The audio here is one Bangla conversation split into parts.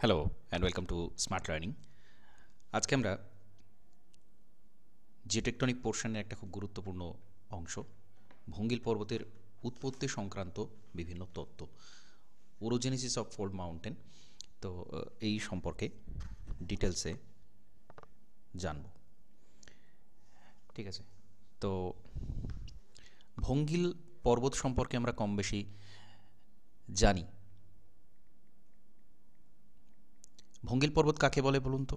Hello and welcome to smart learning. আজকে আমরা জিওটেকটনিক পোর্শনের একটা খুব গুরুত্বপূর্ণ অংশ ভঙ্গিল পর্বতের উৎপত্তি সংক্রান্ত বিভিন্ন তত্ত্ব, ওরোজেনেসিস অফ ফোল্ড মাউন্টেন, তো এই সম্পর্কে ডিটেলসে জানব। ঠিক আছে, তো ভঙ্গিল পর্বত সম্পর্কে আমরা কম বেশি জানি। ভঙ্গিল পর্বত কাকে বলে বলুন তো?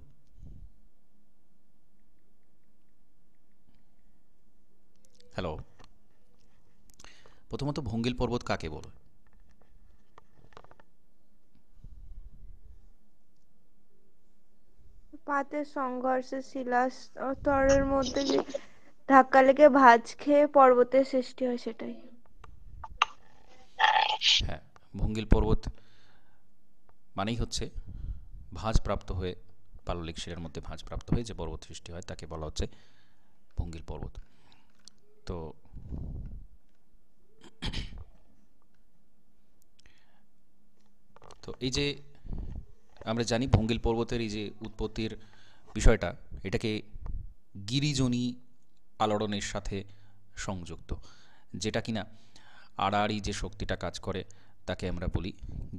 হ্যালো, প্রথমত ভঙ্গিল পর্বত কাকে বলে? পাতের সংঘর্ষে শিলাস্তরের মধ্যে যে ধাক্কা লেগে ভাঁজ খেয়ে পর্বতের সৃষ্টি হয় সেটাই। হ্যাঁ, ভঙ্গিল পর্বত মানেই হচ্ছে ভাঁজপ্রাপ্ত হয়ে, পাললিক শিলার মধ্যে ভাঁজপ্রাপ্ত হয়ে যে পর্বত সৃষ্টি হয় তাকে বলা হচ্ছে ভঙ্গিল পর্বত। তো তো এই যে আমরা জানি ভঙ্গিল পর্বতের এই যে উৎপত্তির বিষয়টা, এটাকে গিরিজনী আলোড়নের সাথে সংযুক্ত, যেটা কিনা আড়াআড়ি যে শক্তিটা কাজ করে তাকে আমরা বলি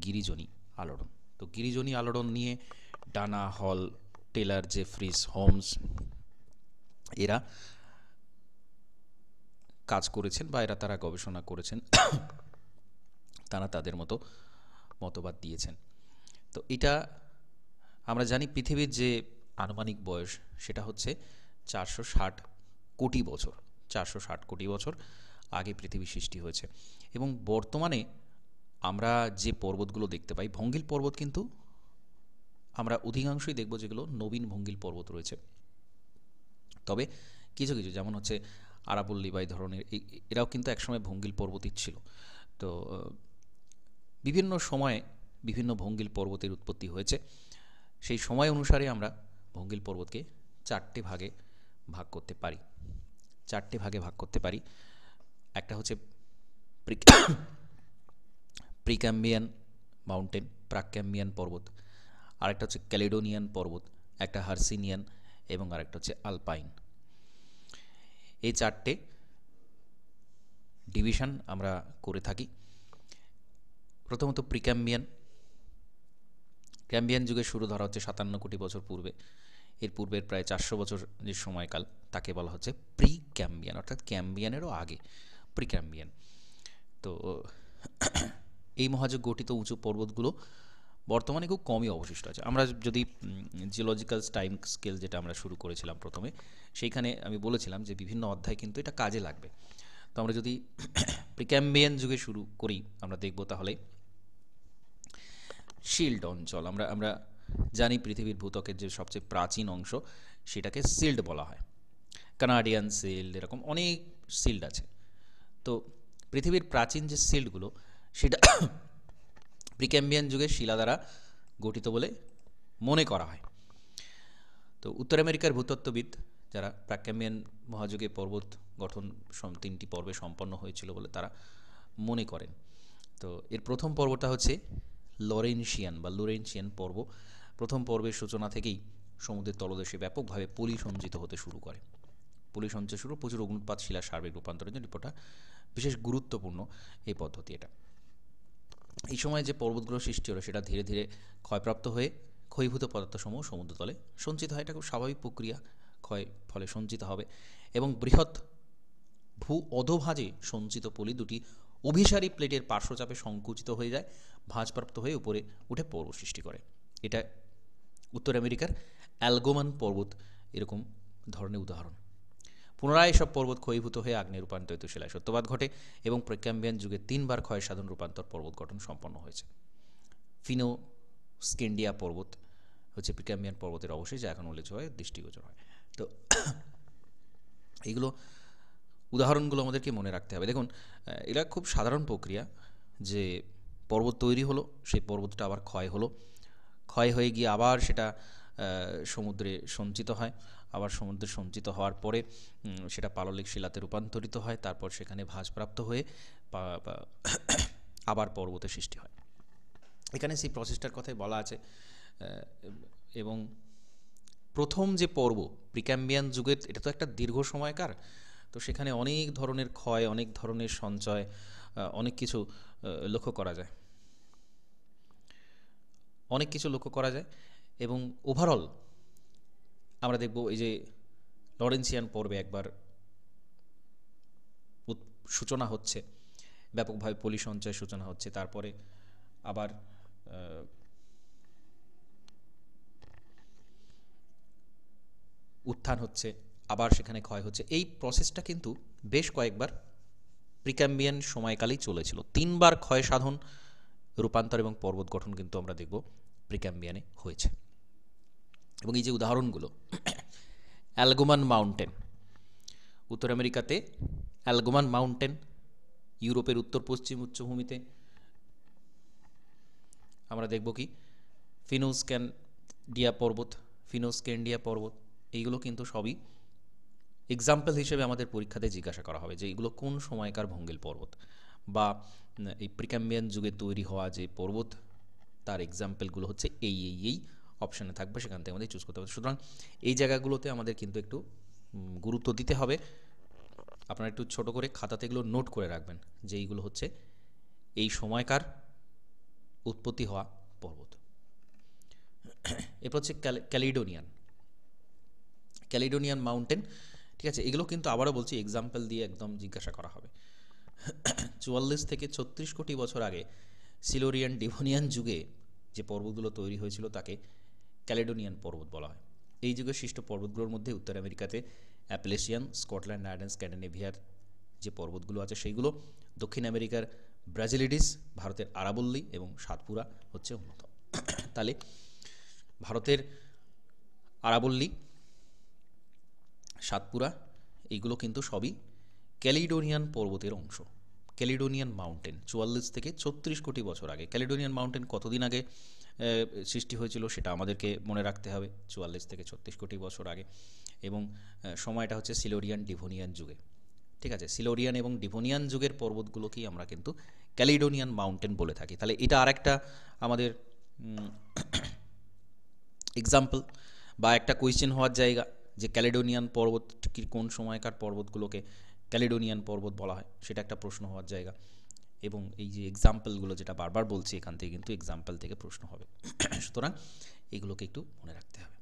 গিরিজনী আলোড়ন। তো গিরিজনী আলোড়ন নিয়ে ডানা, হল, টেলর, জেফ্রিস, হোমস এরা কাজ করেছেন বা তারা গবেষণা করেছেন, তারা তাদের মতো মতবাদ দিয়েছেন। তো এটা আমরা জানি পৃথিবীর যে আনুমানিক বয়স সেটা হচ্ছে 460 কোটি বছর। 460 কোটি বছর আগে পৃথিবী সৃষ্টি হয়েছে এবং বর্তমানে আমরা যে পর্বতগুলো দেখতে পাই, ভঙ্গিল পর্বত কিন্তু আমরা অধিকাংশই দেখব যেগুলো নবীন ভঙ্গিল পর্বত রয়েছে। তবে কিছু কিছু যেমন হচ্ছে আরাবল্লী বা এই ধরনের এরাও কিন্তু একসময় ভঙ্গিল পর্বতই ছিল। তো বিভিন্ন সময়ে বিভিন্ন ভঙ্গিল পর্বতের উৎপত্তি হয়েছে। সেই সময় অনুসারে আমরা ভঙ্গিল পর্বতকে চারটে ভাগে ভাগ করতে পারি। চারটে ভাগে ভাগ করতে পারি। একটা হচ্ছে প্রিক্যাম্বিয়ান মাউন্টেন, প্রাক্যাম্বিয়ান পর্বত, আরেকটা হচ্ছে ক্যালিডোনিয়ান পর্বত, একটা হার্সিনিয়ান এবং আরেকটা হচ্ছে আলপাইন। এই চারটে ডিভিশন আমরা করে থাকি। প্রথমত প্রিক্যাম্বিয়ান। ক্যাম্বিয়ান যুগের শুরু ধরা হচ্ছে 57 কোটি বছর পূর্বে। এর পূর্বের প্রায় 400 বছর যে সময়কাল তাকে বলা হচ্ছে প্রি ক্যাম্বিয়ান, অর্থাৎ ক্যাম্বিয়ানেরও আগে প্রি ক্যাম্বিয়ান। তো এই মহাযুগ গঠিত উঁচু পর্বতগুলো বর্তমানে খুব কমই অবশিষ্ট আছে। আমরা যদি জিওলজিক্যাল টাইম স্কেল যেটা আমরা শুরু করেছিলাম প্রথমে, সেইখানে আমি বলেছিলাম যে বিভিন্ন অধ্যায় কিন্তু এটা কাজে লাগবে। তো আমরা যদি প্রিক্যাম্বিয়ান যুগে শুরু করি, আমরা দেখব তাহলে শিল্ড অঞ্চল। আমরা আমরা জানি পৃথিবীর ভূত্বকের যে সবচেয়ে প্রাচীন অংশ সেটাকে শিল্ড বলা হয়। কানাডিয়ান শিল্ড, এরকম অনেক শিল্ড আছে। তো পৃথিবীর প্রাচীন যে শিল্ডগুলো সেটা প্রিক্যাম্বিয়ান যুগের শিলা দ্বারা গঠিত বলে মনে করা হয়। তো উত্তর আমেরিকার ভূতত্ত্ববিদ যারা প্রাক্যাম্বিয়ান মহাযুগে পর্বত গঠন 3টি পর্বে সম্পন্ন হয়েছিল বলে তারা মনে করেন। তো এর প্রথম পর্বটা হচ্ছে লরেনশিয়ান বা লুরেনশিয়ান পর্ব। প্রথম পর্বের সূচনা থেকেই সমুদ্রের তলদেশে ব্যাপকভাবে পলি সঞ্চিত হতে শুরু করে। পলি সঞ্চয় শুরু, প্রচুর অগ্নুৎপাত শিলার সার্বিক রূপান্তরের জন্য রিপোর্টটা বিশেষ গুরুত্বপূর্ণ এই পদ্ধতি। এটা এই সময় যে পর্বতগুলো সৃষ্টি হলো সেটা ধীরে ধীরে ক্ষয়প্রাপ্ত হয়ে ক্ষয়ীভূত পদার্থসমূহ সমুদ্রতলে সঞ্চিত হয়। এটা খুব স্বাভাবিক প্রক্রিয়া, ক্ষয় ফলে সঞ্চিত হবে এবং বৃহৎ ভূ অধোভাজে সঞ্চিত পলি দুটি অভিসারী প্লেটের পার্শ্বচাপে সংকুচিত হয়ে যায়, ভাঁজপ্রাপ্ত হয়ে উপরে উঠে পর্বত সৃষ্টি করে। এটা উত্তর আমেরিকার অ্যালগোমান পর্বত এরকম ধরনের উদাহরণ। পুনরায় এসব পর্বত ক্ষয়ীভূত হয়ে আগ্নেয় রূপান্তরিত শিলায় সত্যবাদ ঘটে এবং প্রেক্যাম্বিয়ান যুগে 3বার ক্ষয় সাধন রূপান্তর পর্বত গঠন সম্পন্ন হয়েছে। ফিনো স্কেন্ডিয়া পর্বত হচ্ছে প্রিক্যাম্বিয়ান পর্বতের অবশেষ, যা এখন উল্লেখ হয় দৃষ্টিগোচর হয়। তো এইগুলো উদাহরণগুলো আমাদেরকে মনে রাখতে হবে। দেখুন, এটা খুব সাধারণ প্রক্রিয়া যে পর্বত তৈরি হলো, সেই পর্বতটা আবার ক্ষয় হলো, ক্ষয় হয়ে গিয়ে আবার সেটা সমুদ্রে সঞ্চিত হয়, আবার সমুদ্রে সঞ্চিত হওয়ার পরে সেটা পাললিক শিলাতে রূপান্তরিত হয়, তারপর সেখানে ভাঁজপ্রাপ্ত হয়ে আবার পর্বতের সৃষ্টি হয়। এখানে সেই প্রসেসটার কথাই বলা আছে এবং প্রথম যে পর্ব প্রিক্যাম্বিয়ান যুগের, এটা তো একটা দীর্ঘ সময়কার, তো সেখানে অনেক ধরনের ক্ষয়, অনেক ধরনের সঞ্চয়, অনেক কিছু লক্ষ্য করা যায়, অনেক কিছু লক্ষ্য করা যায়। এবং ওভারঅল আমরা দেখব এই যে লরেন্সিয়ান পর্বে একবার সূচনা হচ্ছে, ব্যাপকভাবে পলি সঞ্চয়ের সূচনা হচ্ছে, তারপরে আবার উত্থান হচ্ছে, আবার সেখানে ক্ষয় হচ্ছে। এই প্রসেসটা কিন্তু বেশ কয়েকবার প্রিক্যাম্বিয়ান সময়কালেই চলেছিল। 3বার ক্ষয় সাধন, রূপান্তর এবং পর্বত গঠন কিন্তু আমরা দেখব প্রিক্যাম্বিয়ানে হয়েছে। এবং এই যে উদাহরণগুলো, অ্যালগোমান মাউন্টেন, উত্তর আমেরিকাতে অ্যালগোমান মাউন্টেন, ইউরোপের উত্তর পশ্চিম উচ্চভূমিতে আমরা দেখব কি ফিনোস্ক্যান্ডিয়া পর্বত, ফিনোস্ক্যান্ডিয়া পর্বত, এইগুলো কিন্তু সবই এক্সাম্পল হিসেবে আমাদের পরীক্ষাতে জিজ্ঞাসা করা হবে যে এগুলো কোন সময়কার ভঙ্গিল পর্বত, বা এই প্রিক্যাম্বিয়ান যুগে তৈরি হওয়া যে পর্বত তার এক্সাম্পলগুলো হচ্ছে এই অপশানে থাকবে, সেখান থেকে আমাদের চুজ করতে হবে। সুতরাং এই জায়গাগুলোতে আমাদের কিন্তু একটু গুরুত্ব দিতে হবে। আপনারা একটু ছোট করে খাতাতে এগুলো নোট করে রাখবেন যে এইগুলো হচ্ছে এই সময়কার উৎপত্তি হওয়া পর্বত। এরপর হচ্ছে ক্যালিডোনিয়ান মাউন্টেন, ঠিক আছে। এগুলো কিন্তু আবারও বলছি এক্সাম্পল দিয়ে একদম জিজ্ঞাসা করা হবে। 44 থেকে 36 কোটি বছর আগে সিলোরিয়ান ডিভোনিয়ান যুগে যে পর্বতগুলো তৈরি হয়েছিল তাকে ক্যালেডোনিয়ান পর্বত বলা হয়। এই যুগে সৃষ্ট পর্বতগুলোর মধ্যে উত্তর আমেরিকাতে অ্যাপেলেশিয়ান, স্কটল্যান্ড, আয়ারল্যান্ড, স্ক্যান্ডিনেভিয়ার যে পর্বতগুলো আছে সেইগুলো, দক্ষিণ আমেরিকার ব্রাজিলিডিস, ভারতের আরাবল্লী এবং সাতপুরা হচ্ছে অন্যতম। তাহলে ভারতের আরাবল্লী, সাতপুরা, এইগুলো কিন্তু সবই ক্যালিডোনিয়ান পর্বতের অংশ। ক্যালিডোনিয়ান মাউন্টেন 44 থেকে 36 কোটি বছর আগে। ক্যালিডোনিয়ান মাউন্টেন কতদিন আগে সৃষ্টি হয়েছিল সেটা আমাদেরকে মনে রাখতে হবে, 44 থেকে 36 কোটি বছর আগে। এবং সময়টা হচ্ছে সিলোরিয়ান ডিভোনিয়ান যুগে, ঠিক আছে। সিলোরিয়ান এবং ডিভোনিয়ান যুগের পর্বতগুলোকেই আমরা কিন্তু ক্যালিডোনিয়ান মাউন্টেন বলে থাকি। তাহলে এটা আরেকটা আমাদের এক্সাম্পল বা একটা কোয়েশ্চেন হওয়ার জায়গা যে ক্যালিডোনিয়ান পর্বত কি কোন সময়কার পর্বতগুলোকে ক্যালিডোনিয়ান পর্বত বলা হয়, সেটা একটা প্রশ্ন হওয়ার জায়গা। এবং এই যে এক্সাম্পলগুলো যেটা বারবার বলছি, এখান থেকে কিন্তু এক্সাম্পল থেকে প্রশ্ন হবে, সুতরাং এগুলোকে একটু মনে রাখতে হবে।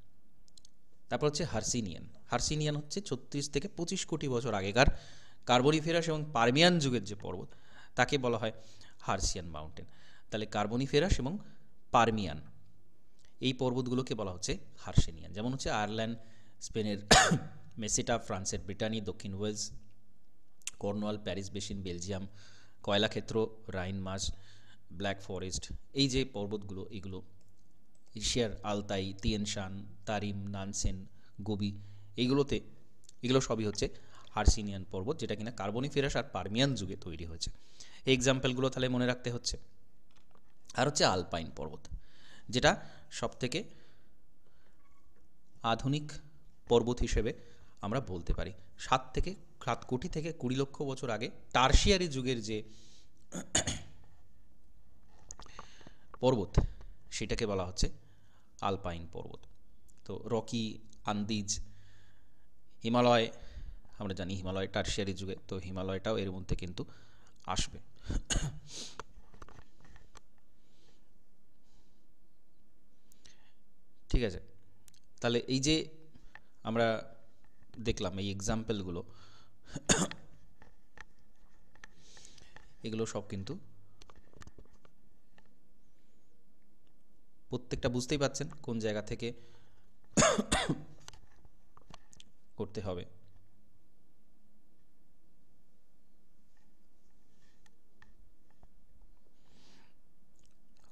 তারপর হচ্ছে হার্সিনিয়ান হচ্ছে 36 থেকে 25 কোটি বছর আগেকার কার্বনিফেরাস এবং পার্মিয়ান যুগের যে পর্বত তাকে বলা হয় হার্সিয়ান মাউন্টেন। তাহলে কার্বনিফেরাস এবং পার্মিয়ান এই পর্বতগুলোকে বলা হচ্ছে হার্সিনিয়ান। যেমন হচ্ছে আয়ারল্যান্ড, স্পেনের মেসেটা, ফ্রান্সের ব্রিটানি, দক্ষিণ Wales, Cornwall, Paris basin, Belgium, কয়লাক্ষেত্র, রাইন মাস, ব্ল্যাক ফরেস্ট, এই যে পর্বতগুলো এগুলো এশিয়ার Altai, Tien Shan, Tarim, Nan Shan, Gobi, এগুলো সবই হচ্ছে হার্সিনিয়ান পর্বত, যেটা কিনা কার্বনিফেরাস আর পার্মিয়ান যুগে তৈরি হয়েছে। এই এক্সাম্পলগুলো তাহলে মনে রাখতে হচ্ছে। আর হচ্ছে আলপাইন পর্বত, যেটা সবথেকে আধুনিক পর্বত হিসেবে আমরা বলতে পারি। 7 কোটি থেকে 20 লক্ষ বছর আগে টারশিয়ারি যুগের যে পর্বত সেটাকে বলা হচ্ছে আলপাইন পর্বত। তো রকি, আন্দিজ, হিমালয়, আমরা জানি হিমালয় টারশিয়ারি যুগে, তো হিমালয়টাও এর মধ্যে কিন্তু আসবে। ঠিক আছে, তাহলে এই যে আমরা দেখলাম এই এক্সাম্পলগুলো, এগুলো সব কিন্তু প্রত্যেকটা বুঝতেই পাচ্ছেন কোন জায়গা থেকে করতে হবে।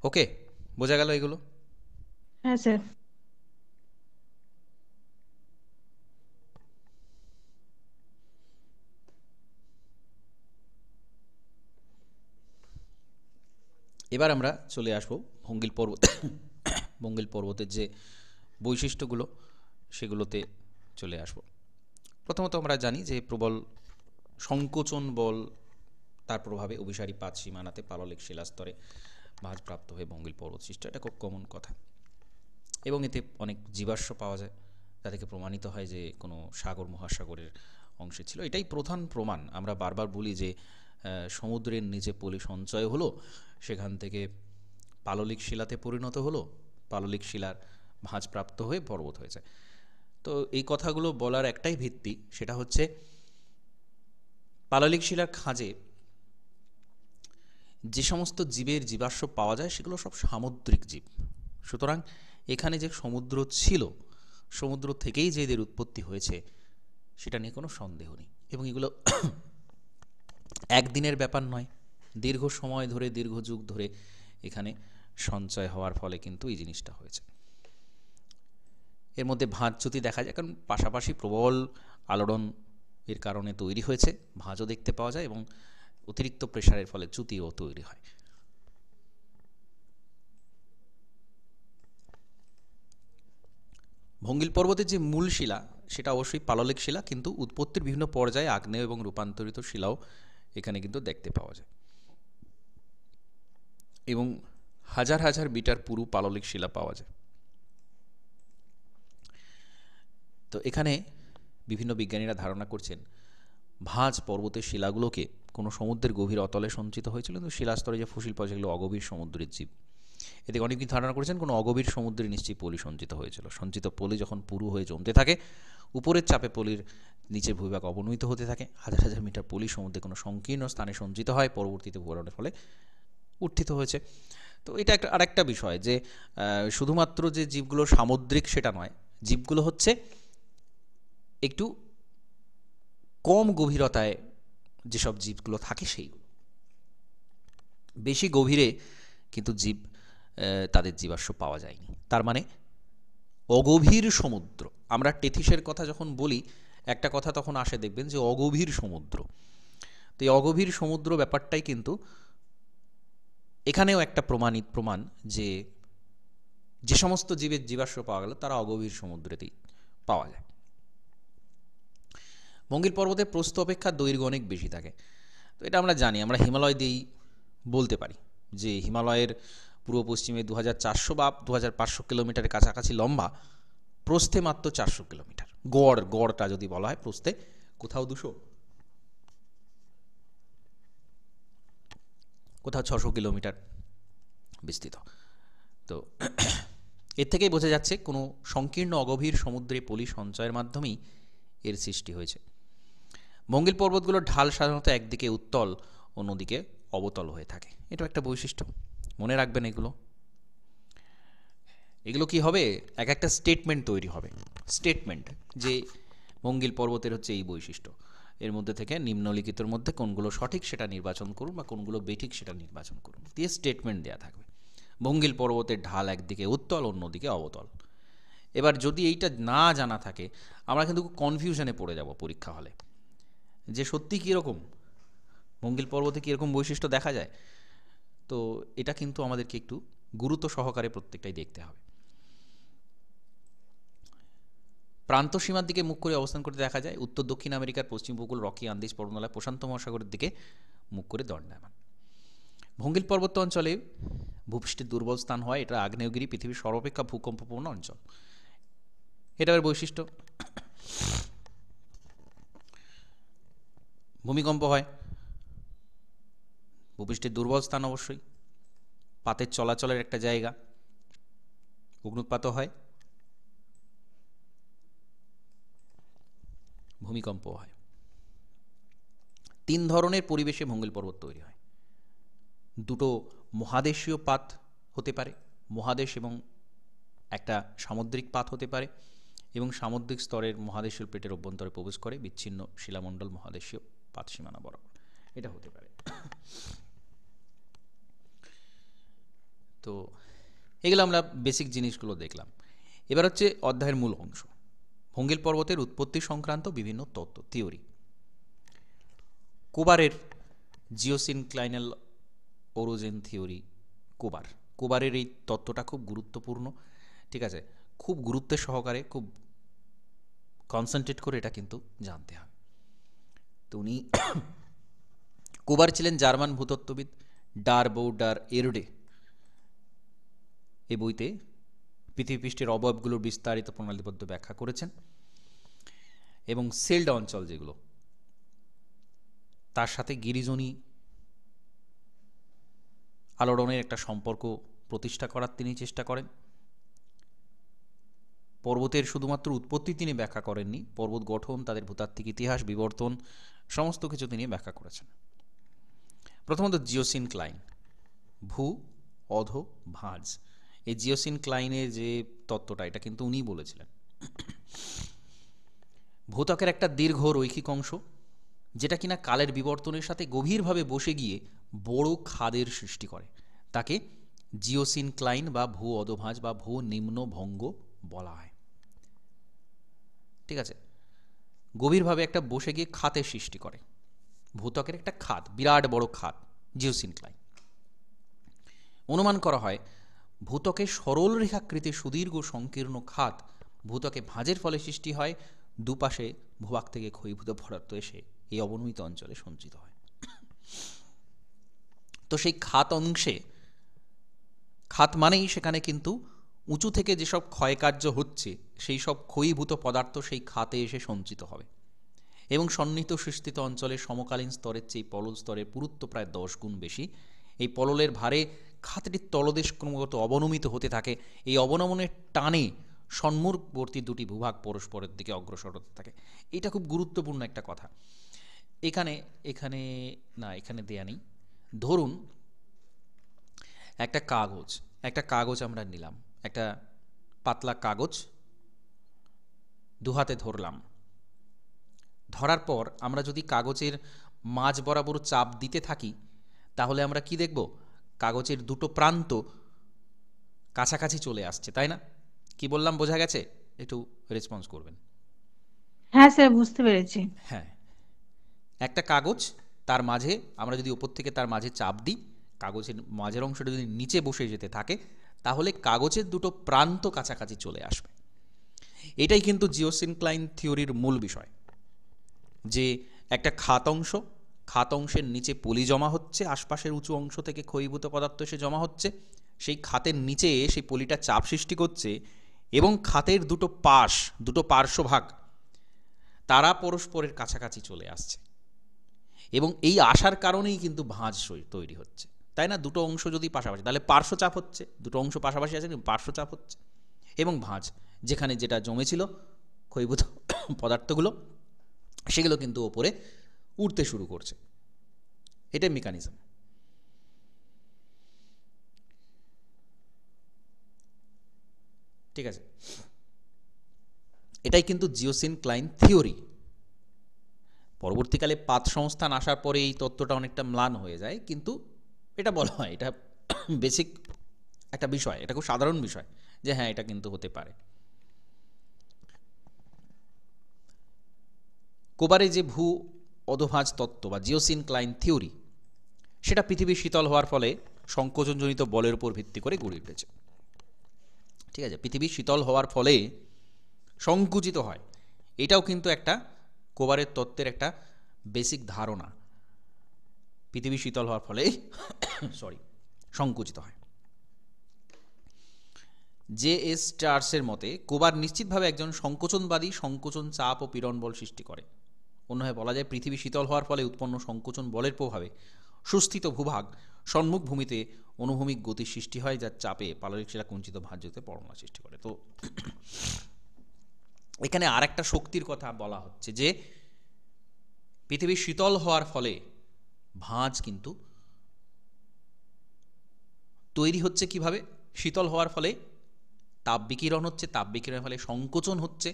ওকে, বোঝা গেল এগুলো? হ্যাঁ স্যার। এবার আমরা চলে আসবো ভঙ্গিল পর্বতের যে বৈশিষ্ট্যগুলো সেগুলোতে চলে আসব। প্রথমত আমরা জানি যে প্রবল সংকোচন বল তার প্রভাবে অভিসারী পাত সীমানাতে পাললিক শিলাস্তরে ভাঁজ প্রাপ্ত হয়ে ভঙ্গিল পর্বত সৃষ্টি, এটা খুব কমন কথা। এবং এতে অনেক জীবাশ্ম পাওয়া যায়, যা থেকে প্রমাণিত হয় যে কোনো সাগর মহাসাগরের অংশে ছিল। এটাই প্রধান প্রমাণ। আমরা বারবার বলি যে সমুদ্রের নিচে পলি সঞ্চয় হলো, সেখান থেকে পাললিক শিলাতে পরিণত হলো, পাললিক শিলার ভাঁজ প্রাপ্ত হয়ে পর্বত হয়েছে। তো এই কথাগুলো বলার একটাই ভিত্তি, সেটা হচ্ছে পাললিক শিলার খাঁজে যে সমস্ত জীবের জীবাশ্ম পাওয়া যায় সেগুলো সব সামুদ্রিক জীব। সুতরাং এখানে যে সমুদ্র ছিল, সমুদ্র থেকেই যে এদের উৎপত্তি হয়েছে সেটা নিয়ে কোনো সন্দেহ নেই। এবং এগুলো একদিনের ব্যাপার নয়, দীর্ঘ সময় ধরে, দীর্ঘ যুগ ধরে এখানে সঞ্চয় হওয়ার ফলে কিন্তু এই জিনিসটা হয়েছে। এর মধ্যে ভাঁজ যদি দেখা যায়, কারণ পাশাপাশি প্রবল আলোড়ন এর কারণে তৈরি হয়েছে, ভাঁজও দেখতে পাওয়া যায় এবং অতিরিক্ত প্রেসারের ফলে চ্যুতিও তৈরি হয়। ভঙ্গিল পর্বতের যে মূল শিলা সেটা অবশ্যই পাললিক শিলা, কিন্তু উৎপত্তির বিভিন্ন পর্যায়ে আগ্নেয় এবং রূপান্তরিত শিলাও এখানে কিন্তু দেখতে পাওয়া যায় এবং হাজার হাজার মিটার পুরু পাললিক শিলা পাওয়া যায়। তো এখানে বিভিন্ন বিজ্ঞানীরা ধারণা করছেন ভাঁজ পর্বতের শিলাগুলোকে কোনো সমুদ্রের গভীর অতলে সঞ্চিত হয়েছিল, কিন্তু শিলাস্তরে যে ফসিল পাওয়া যেগুলো অগভীর সমুদ্রের জীব। এতে অনেকেই ধারণা করেছেন কোনো অগভীর সমুদ্রে নিশ্চয়ই পলি সঞ্চিত হয়েছিল। সঞ্চিত পলি যখন পুরু হয়ে জমতে থাকে, উপরের চাপে পলির নিচের ভূভাগ অবনমিত হতে থাকে, হাজার হাজার মিটার পলি সমুদ্রে কোনো সংকীর্ণ স্থানে সঞ্চিত হয়, পরবর্তীতে ভূগঠনের ফলে উত্থিত হয়েছে। তো এটা একটা আরেকটা বিষয় যে শুধুমাত্র যে জীবগুলো সামুদ্রিক সেটা নয়, জীবগুলো হচ্ছে একটু কম গভীরতায় যেসব জীবগুলো থাকে সেইগুলো। বেশি গভীরে কিন্তু জীব তাদের জীবাশ্ম পাওয়া যায়নি। তার মানে অগভীর সমুদ্র, আমরা টেথিসের কথা যখন বলি একটা কথা তখন আসে দেখবেন যে অগভীর সমুদ্র। তো এই অগভীর সমুদ্র ব্যাপারটাই কিন্তু এখানেও একটা প্রমাণ যে যে সমস্ত জীবের জীবাশ্ম পাওয়া গেল তারা অগভীর সমুদ্রেতেই পাওয়া যায়। ভঙ্গিল পর্বতের প্রস্থ অপেক্ষা দৈর্ঘ্য অনেক বেশি থাকে। তো এটা আমরা জানি, আমরা হিমালয় দিয়েই বলতে পারি যে হিমালয়ের পূর্ব পশ্চিমে 2400 বা 2500 কিলোমিটারের কাছাকাছি লম্বা, প্রস্থে মাত্র 400 কিলোমিটার। গড়টা যদি বলা হয় প্রস্থে কোথাও 200, কোথাও 600 কিলোমিটার বিস্তৃত। তো এর থেকেই বোঝা যাচ্ছে কোনো সংকীর্ণ অগভীর সমুদ্রে পলি সঞ্চয়ের মাধ্যমেই এর সৃষ্টি হয়েছে। ভঙ্গিল পর্বতগুলোর ঢাল সাধারণত একদিকে উত্তল, অন্যদিকে অবতল হয়ে থাকে। এটা একটা বৈশিষ্ট্য, মনে রাখবেন। এগুলো কি হবে, এক একটা স্টেটমেন্ট তৈরি হবে। স্টেটমেন্ট যে ভঙ্গিল পর্বতের হচ্ছে এই বৈশিষ্ট্য, এর মধ্যে থেকে নিম্নলিখিতের মধ্যে কোনগুলো সঠিক সেটা নির্বাচন করুন বা কোনগুলো বেঠিক সেটা নির্বাচন করুন, দিয়ে স্টেটমেন্ট দেওয়া থাকবে। ভঙ্গিল পর্বতের ঢাল একদিকে উত্তল, অন্যদিকে অবতল। এবার যদি এইটা না জানা থাকে, আমরা কিন্তু কনফিউশনে পড়ে যাব পরীক্ষা হলে, যে সত্যি কীরকম ভঙ্গিল পর্বতে কীরকম বৈশিষ্ট্য দেখা যায়। তো এটা কিন্তু আমাদেরকে একটু গুরুত্ব সহকারে প্রত্যেকটাই দেখতে হবে। প্রান্ত সীমার দিকে মুখ করে অবস্থান করতে দেখা যায় উত্তর দক্ষিণ আমেরিকার পশ্চিম উপকূল, রকি, আন্দিজ পর্বতমালা, প্রশান্ত মহাসাগরের দিকে মুখ করে দণ্ডায়মান। ভঙ্গিল পর্বত অঞ্চলে ভূপৃষ্ঠের দুর্বল স্থান হয়, এটা আগ্নেয়গিরি, পৃথিবীর সর্বাপেক্ষা ভূকম্পপূর্ণ অঞ্চল। এটা এর বৈশিষ্ট্য। ভূমিকম্প হয়, ভূপৃষ্ঠের দুর্বল স্থান অবশ্যই, পাতের চলাচলের একটা জায়গা, অগ্নুৎপাতও হয়, ভূমিকম্প হয়। 3 ধরনের পরিবেশে ভঙ্গিল পর্বত তৈরি হয়। দুটো মহাদেশীয় পাত হতে পারে, মহাদেশ এবং একটা সামুদ্রিক পাত হতে পারে, এবং সামুদ্রিক স্তরের মহাদেশীয় প্লেটের অভ্যন্তরে প্রবেশ করে বিচ্ছিন্ন শিলামণ্ডল মহাদেশীয় পাত সীমানা বরাবর, এটা হতে পারে। তো এগুলো আমরা বেসিক জিনিসগুলো দেখলাম। এবার হচ্ছে অধ্যায়ের মূল অংশ, ভঙ্গিল পর্বতের উৎপত্তি সংক্রান্ত বিভিন্ন তত্ত্ব, থিওরি। কোবারের জিওসিনক্লাইনাল ওরোজেন থিওরি, কোবারের এই তত্ত্বটা খুব গুরুত্বপূর্ণ, ঠিক আছে? খুব গুরুত্বের সহকারে, খুব কনসেন্ট্রেট করে এটা কিন্তু জানতে হবে। তো উনি কোবার ছিলেন জার্মান ভূতত্ত্ববিদ। ডার বউ ডার এরডে এই বইতে পৃথিবীপৃষ্ঠের অবয়বগুলোর বিস্তারিত প্রণালীবদ্ধ ব্যাখ্যা করেছেন, এবং সেলড অঞ্চল যেগুলো, তার সাথে গিরিজনী আলোড়নের একটা সম্পর্ক প্রতিষ্ঠা করার তিনি চেষ্টা করেন। পর্বতের শুধুমাত্র উৎপত্তি তিনি ব্যাখ্যা করেননি, পর্বত গঠন, তাদের ভূতাত্ত্বিক ইতিহাস, বিবর্তন, সমস্ত কিছু তিনি ব্যাখ্যা করেছেন। প্রথমত জিওসিনক্লাইন, ভূ অধ ভাঁজ। এই জিওসিনক্লাইনের যে তত্ত্বটা, এটা কিন্তু উনিই বলেছিলেন। ভূত্বকের একটা দীর্ঘ রৈখিক অংশ, যেটা কিনা কালের বিবর্তনের সাথে গভীরভাবে বসে গিয়ে বড় খাদের সৃষ্টি করে, তাকে জিওসিনক্লাইন বা ভূ অধভাঁজ বা ভূ নিম্ন ভঙ্গ বলা হয়। ঠিক আছে, গভীরভাবে একটা বসে গিয়ে খাতের সৃষ্টি করে, ভূত্বকের একটা খাত, বিরাট বড় খাত, জিওসিনক্লাইন। অনুমান করা হয় ভূত্বকের সরল রেখাকৃতির সুদীর্ঘ সংকীর্ণ খাত ভূত্বকে ভাঁজের ফলে সৃষ্টি হয়, দুপাশে ভূভাগ থেকে ক্ষয়ীভূত পদার্থ এসে এই অবনমিত অঞ্চলে সঞ্চিত হয়। তো সেই খাত অংশে, খাত মানেই সেখানে কিন্তু উঁচু থেকে যেসব ক্ষয়কার্য হচ্ছে সেই সব ক্ষয়ীভূত পদার্থ সেই খাতে এসে সঞ্চিত হবে, এবং সন্নিহিত সৃষ্টিত অঞ্চলের সমকালীন স্তরের চেয়ে পলল স্তরের পুরুত্ব প্রায় 10 গুণ বেশি। এই পললের ভারে খাতটির তলদেশ ক্রমাগত অবনমিত হতে থাকে। এই অবনমনের টানে সম্মুখবর্তী দুটি ভূভাগ পরস্পরের দিকে অগ্রসর হতে থাকে। এটা খুব গুরুত্বপূর্ণ একটা কথা। এখানে এখানে না, এখানে দেয়া নেই। ধরুন একটা কাগজ আমরা নিলাম, একটা পাতলা কাগজ দুহাতে ধরলাম। ধরার পর আমরা যদি কাগজের মাঝ বরাবর চাপ দিতে থাকি, তাহলে আমরা কি দেখব? কাগজের দুটো প্রান্ত কাছাকাছি চলে আসছে, তাই না? কি বললাম, বোঝা গেছে? একটু রেসপন্স করবেন। হ্যাঁ স্যার, বুঝতে পেরেছি। হ্যাঁ, একটা কাগজ, তার মাঝে আমরা যদি ওপর থেকে তার মাঝে চাপ দিই, কাগজের মাঝের অংশটা যদি নিচে বসে যেতে থাকে, তাহলে কাগজের দুটো প্রান্ত কাছাকাছি চলে আসবে। এটাই কিন্তু জিওসিনক্লাইন থিওরির মূল বিষয়, যে একটা খাত অংশের নিচে পলি জমা হচ্ছে, আশপাশের উঁচু অংশ থেকে ক্ষয়ীভূত পদার্থ এসে জমা হচ্ছে, সেই খাতের নিচে সেই পলিটা চাপ সৃষ্টি করছে, এবং খাতের দুটো পার্শ্বভাগ তারা পরস্পরের কাছাকাছি চলে আসছে, এবং এই আসার কারণেই কিন্তু ভাঁজ তৈরি হচ্ছে, তাই না? দুটো অংশ যদি পাশাপাশি, তাহলে পার্শ্বচাপ হচ্ছে, দুটো অংশ পাশাপাশি আছে, পার্শ্বচাপ হচ্ছে, এবং ভাঁজ, যেখানে যেটা জমেছিল ক্ষয়ীভূত পদার্থগুলো, সেগুলো কিন্তু ওপরে উঠতে শুরু করছে। এটাই মেকানিজম। ঠিক আছে, এটাই কিন্তু জিওসিনক্লাইন থিওরি। পরবর্তীকালে পাত সংস্থান আসার পরে এই তত্ত্বটা অনেকটা ম্লান হয়ে যায়, কিন্তু এটা বলা হয়, এটা বেসিক একটা বিষয়, এটা খুব সাধারণ বিষয় যে হ্যাঁ, এটা কিন্তু হতে পারে। কোবারে যে ভূ অধভাঁজ তত্ত্ব বা জিওসিনক্লাইন থিওরি, সেটা পৃথিবী শীতল হওয়ার ফলে সংকোচনজনিত বলের উপর ভিত্তি করে গড়ে উঠেছে। ঠিক আছে, পৃথিবী শীতল হওয়ার ফলে সংকুচিত হয়, এটাও কিন্তু একটা কোবারের তত্ত্বের একটা বেসিক ধারণা। পৃথিবী শীতল হওয়ার ফলে সংকুচিত হয়। জে.এস. স্টার্সের মতে কোবার নিশ্চিতভাবে একজন সংকোচনবাদী সংকোচন চাপ ও পীড়ন বল সৃষ্টি করে। অন্যভাবে বলা যায়, পৃথিবী শীতল হওয়ার ফলে উৎপন্ন সংকোচন বলের প্রভাবে সুস্থিত ভূভাগ সম্মুখ ভূমিতে অনুভূমিক গতির সৃষ্টি হয়, যার চাপে পাললিক শিলা কুঞ্চিত ভাঁজতে পরমাণু সৃষ্টি করে। তো এখানে আর একটা শক্তির কথা বলা হচ্ছে, যে পৃথিবী শীতল হওয়ার ফলে ভাঁজ কিন্তু তৈরি হচ্ছে কিভাবে? শীতল হওয়ার ফলে তাপ বিকিরণ হচ্ছে, তাপ বিকিরণের ফলে সংকোচন হচ্ছে,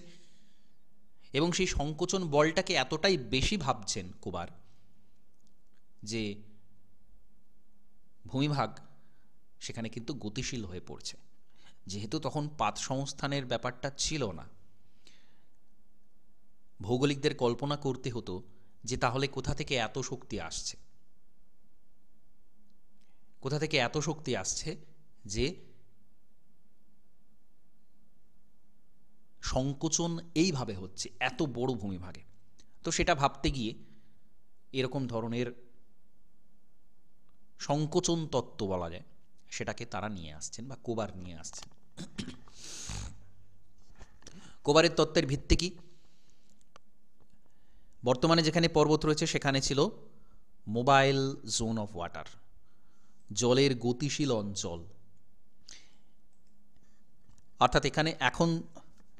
এবং সেই সংকোচন বলটাকে এতটাই বেশি ভাবছেন কোবার যে ভূমিভাগ সেখানে কিন্তু গতিশীল হয়ে পড়ছে। যেহেতু তখন পাত সংস্থানের ব্যাপারটা ছিল না, ভৌগোলিকদের কল্পনা করতে হতো যে তাহলে কোথা থেকে এত শক্তি আসছে, যে সংকোচন এইভাবে হচ্ছে এত বড় ভূমিভাগে। তো সেটা ভাবতে গিয়ে এরকম ধরনের সংকোচন তত্ত্ব বলা যায়, সেটাকে তারা নিয়ে আসছেন বা কোবার নিয়ে আসছেন। কোবারের তত্ত্বের ভিত্তি কি? বর্তমানে যেখানে পর্বত রয়েছে সেখানে ছিল মোবাইল জোন অফ ওয়াটার, জলের গতিশীল অঞ্চল। অর্থাৎ এখানে এখন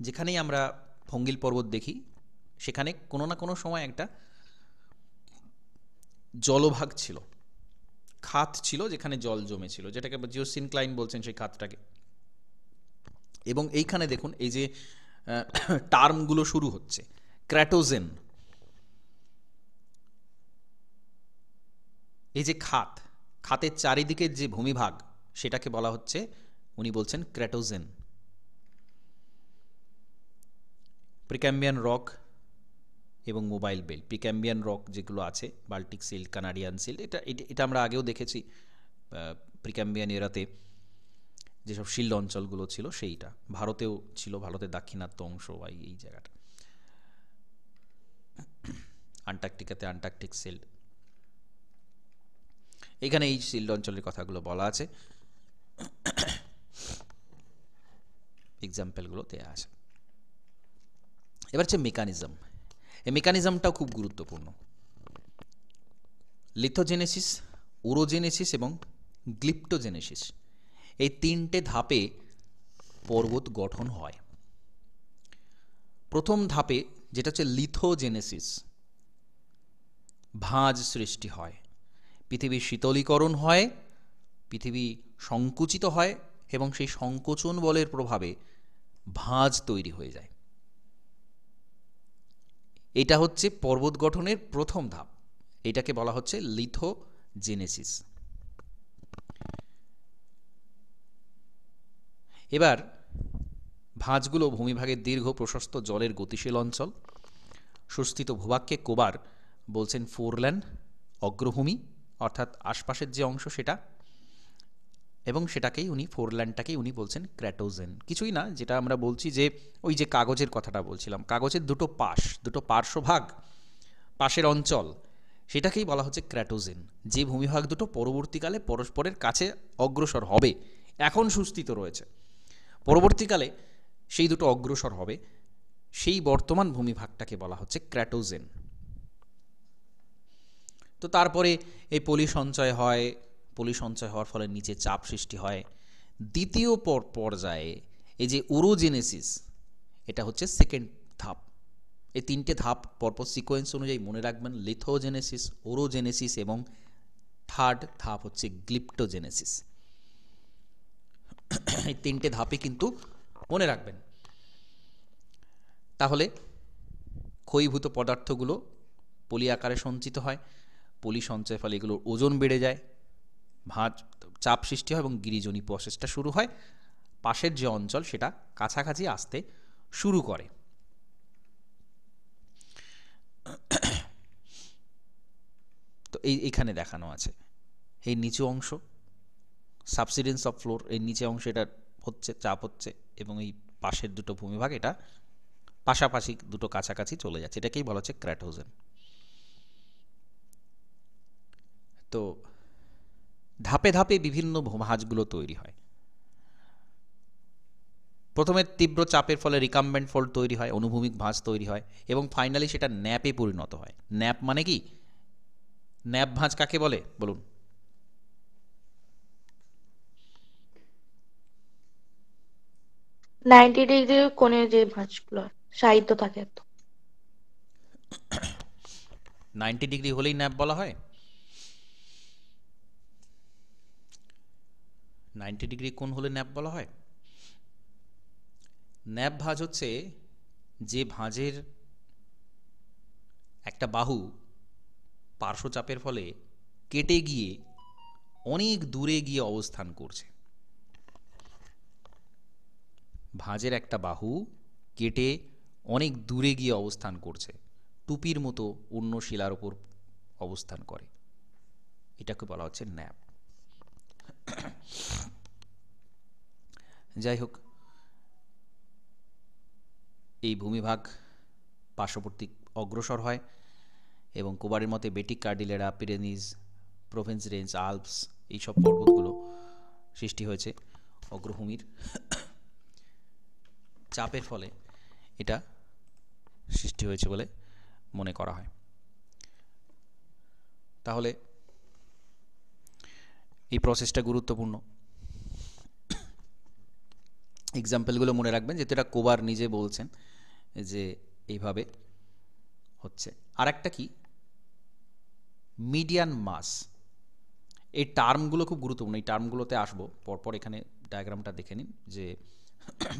যেখানেই আমরা ফঙ্গিল পর্বত দেখি সেখানে কোনো না কোনো সময় একটা জলভাগ ছিল, খাত ছিল যেখানে জল জমেছিল, যেটাকে জিওসিনক্লাইন বলছেন সেই খাতটাকে। এবং এইখানে দেখুন এই যে টার্মগুলো শুরু হচ্ছে, ক্র্যাটোজেন, এই যে খাত, খাতের চারিদিকের যে ভূমিভাগ সেটাকে বলা হচ্ছে, উনি বলছেন ক্র্যাটোজেন। প্রিক্যাম্বিয়ান রক এবং মোবাইল বেল্ট, প্রিক্যাম্বিয়ান রক যেগুলো আছে, বাল্টিক সিল্ট, কানাডিয়ান সিল্ট, এটা আমরা আগেও দেখেছি প্রিক্যাম্বিয়ান এরাতে যেসব শিল্ড অঞ্চলগুলো ছিল সেইটা ভারতেও ছিল, ভারতের দাক্ষিণাত্য অংশ বা এই জায়গাটা। আন্টার্কটিকাতে আন্টার্কটিক সিল্ড, এখানে এই শিল্ড অঞ্চলের কথাগুলো বলা আছে, এক্সাম্পলগুলো দেওয়া আছে। এবার হচ্ছে মেকানিজম। এই মেকানিজমটাও খুব গুরুত্বপূর্ণ। লিথোজেনেসিস, ওরোজেনেসিস এবং গ্লিপ্টোজেনেসিস, এই তিনটে ধাপে পর্বত গঠন হয়। প্রথম ধাপে যেটা হচ্ছে লিথোজেনেসিস, ভাঁজ সৃষ্টি হয়, পৃথিবীর শীতলীকরণ হয়, পৃথিবী সংকুচিত হয় এবং সেই সংকোচন বলের প্রভাবে ভাঁজ তৈরি হয়ে যায়। এটা হচ্ছে পর্বত গঠনের প্রথম ধাপ, এটাকে বলা হচ্ছে লিথোজেনেসিস। এবার ভাঁজগুলো ভূমিভাগের দীর্ঘ প্রশস্ত জলের গতিশীল অঞ্চল। সুস্থিত ভূভাগকে কোবার বলছেন ফোরল্যান্ড, অগ্রভূমি অর্থাৎ আশপাশের যে অংশ সেটা, এবং সেটাকেই উনি ফোরল্যান্ডটাকেই উনি বলছেন ক্র্যাটোজেন। কিছুই না, যেটা আমরা বলছি যে ওই যে কাগজের কথাটা বলছিলাম, কাগজের দুটো পাশ, দুটো পার্শ্বভাগ, পাশের অঞ্চল, সেটাকেই বলা হচ্ছে ক্র্যাটোজেন। যে ভূমিভাগ দুটো পরবর্তীকালে পরস্পরের কাছে অগ্রসর হবে, এখন সুস্থিত রয়েছে, পরবর্তীকালে সেই দুটো অগ্রসর হবে, সেই বর্তমান ভূমিভাগটাকে বলা হচ্ছে ক্র্যাটোজেন। তো তারপরে এই পলি সঞ্চয় হয়, পলি সঞ্চয় হওয়ার ফলে নিচে চাপ সৃষ্টি হয়। দ্বিতীয় পর্যায়ে এই যে ওরোজেনেসিস, এটা হচ্ছে সেকেন্ড ধাপ। এই তিনটে ধাপ পরপর সিকোয়েন্স অনুযায়ী মনে রাখবেন, লিথোজেনেসিস, ওরোজেনেসিস এবং থার্ড ধাপ হচ্ছে গ্লিপ্টোজেনেসিস। এই তিনটে ধাপে কিন্তু মনে রাখবেন। তাহলে ক্ষয়ীভূত পদার্থগুলো পলি আকারে সঞ্চিত হয়, পলি সঞ্চয়ের ফলে এগুলোর ওজন বেড়ে যায়, ভাঁজ চাপ সৃষ্টি হয় এবং গিরিজনী প্রসেসটা শুরু হয়, পাশের যে অঞ্চল সেটা কাছাকাছি আসতে শুরু করে। তো এইখানে দেখানো আছে এই নিচু অংশ, সাবসিডেন্স অফ ফ্লোর, এই নিচে অংশ এটা হচ্ছে, চাপ হচ্ছে, এবং এই পাশের দুটো ভূমিভাগ এটা পাশাপাশি দুটো কাছাকাছি চলে যাচ্ছে, এটাকেই বলা হচ্ছে ক্র্যাটোজেন। তো ধাপে ধাপে বিভিন্ন ভাঁজগুলো তৈরি হয়। প্রথমে তীব্র চাপের ফলে রিকাম্বেন্ট ফোল্ড তৈরি হয়, অনুভূমিক ভাঁজ তৈরি হয়, এবং ফাইনালি সেটা ন্যাপে পরিণত হয়। ন্যাপ মানে কি? ন্যাপ ভাঁজ কাকে বলে বলুন? 90 ডিগ্রি কোণে যে ভাঁজগুলো সাহিত্য থাকে তো। 90 ডিগ্রি হলেই ন্যাপ বলা হয়? 90 ডিগ্রি কোণ হলে ন্যাপ বলা হয়? ন্যাপ ভাঁজ হচ্ছে যে ভাঁজের একটা বাহু পার্শ্বচাপের ফলে কেটে গিয়ে অনেক দূরে গিয়ে অবস্থান করছে। ভাঁজের একটা বাহু কেটে অনেক দূরে গিয়ে অবস্থান করছে, টুপির মতো অন্য শিলার উপর অবস্থান করে, এটাকে বলা হচ্ছে ন্যাপ। যাই হোক, এই ভূমিভাগ পার্শ্ববর্তী অগ্রসর হয় এবং কোবারের মতে বেটিক কার্ডিলেরা, পিরেনিজ, প্রোভেন্স রেঞ্জ, আল্পস, এইসব পর্বতগুলো সৃষ্টি হয়েছে অগ্রভূমির চাপের ফলে। এটা সৃষ্টি হয়েছে বলে মনে করা হয়। তাহলে এই প্রসেসটা গুরুত্বপূর্ণ। এক্সাম্পলগুলো মনে রাখবেন, যেহেতু এটা কোবার নিজে বলছেন যে এইভাবে হচ্ছে। আর একটা কি, মিডিয়ান মাস। এই টার্মগুলো খুব গুরুত্বপূর্ণ, এই টার্মগুলোতে আসবো পরপর। এখানে ডায়াগ্রামটা দেখে নিন যে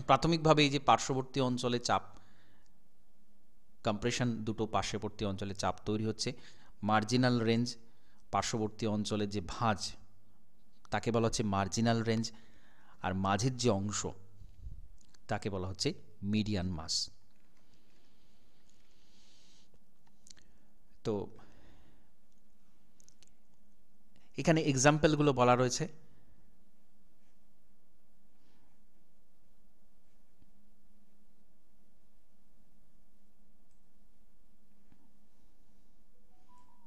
প্রাথমিকভাবে এই যে পার্শ্ববর্তী অঞ্চলে চাপ, কম্প্রেশন, দুটো পার্শ্ববর্তী অঞ্চলে চাপ তৈরি হচ্ছে। মার্জিনাল রেঞ্জ, পার্শ্ববর্তী অঞ্চলের যে ভাঁজ তাকে বলা হচ্ছে মার্জিনাল রেঞ্জ, আর মাঝের যে অংশ তাকে বলা হচ্ছে মিডিয়ান মাস। তো এখানে এক্সাম্পলগুলো বলা রয়েছে।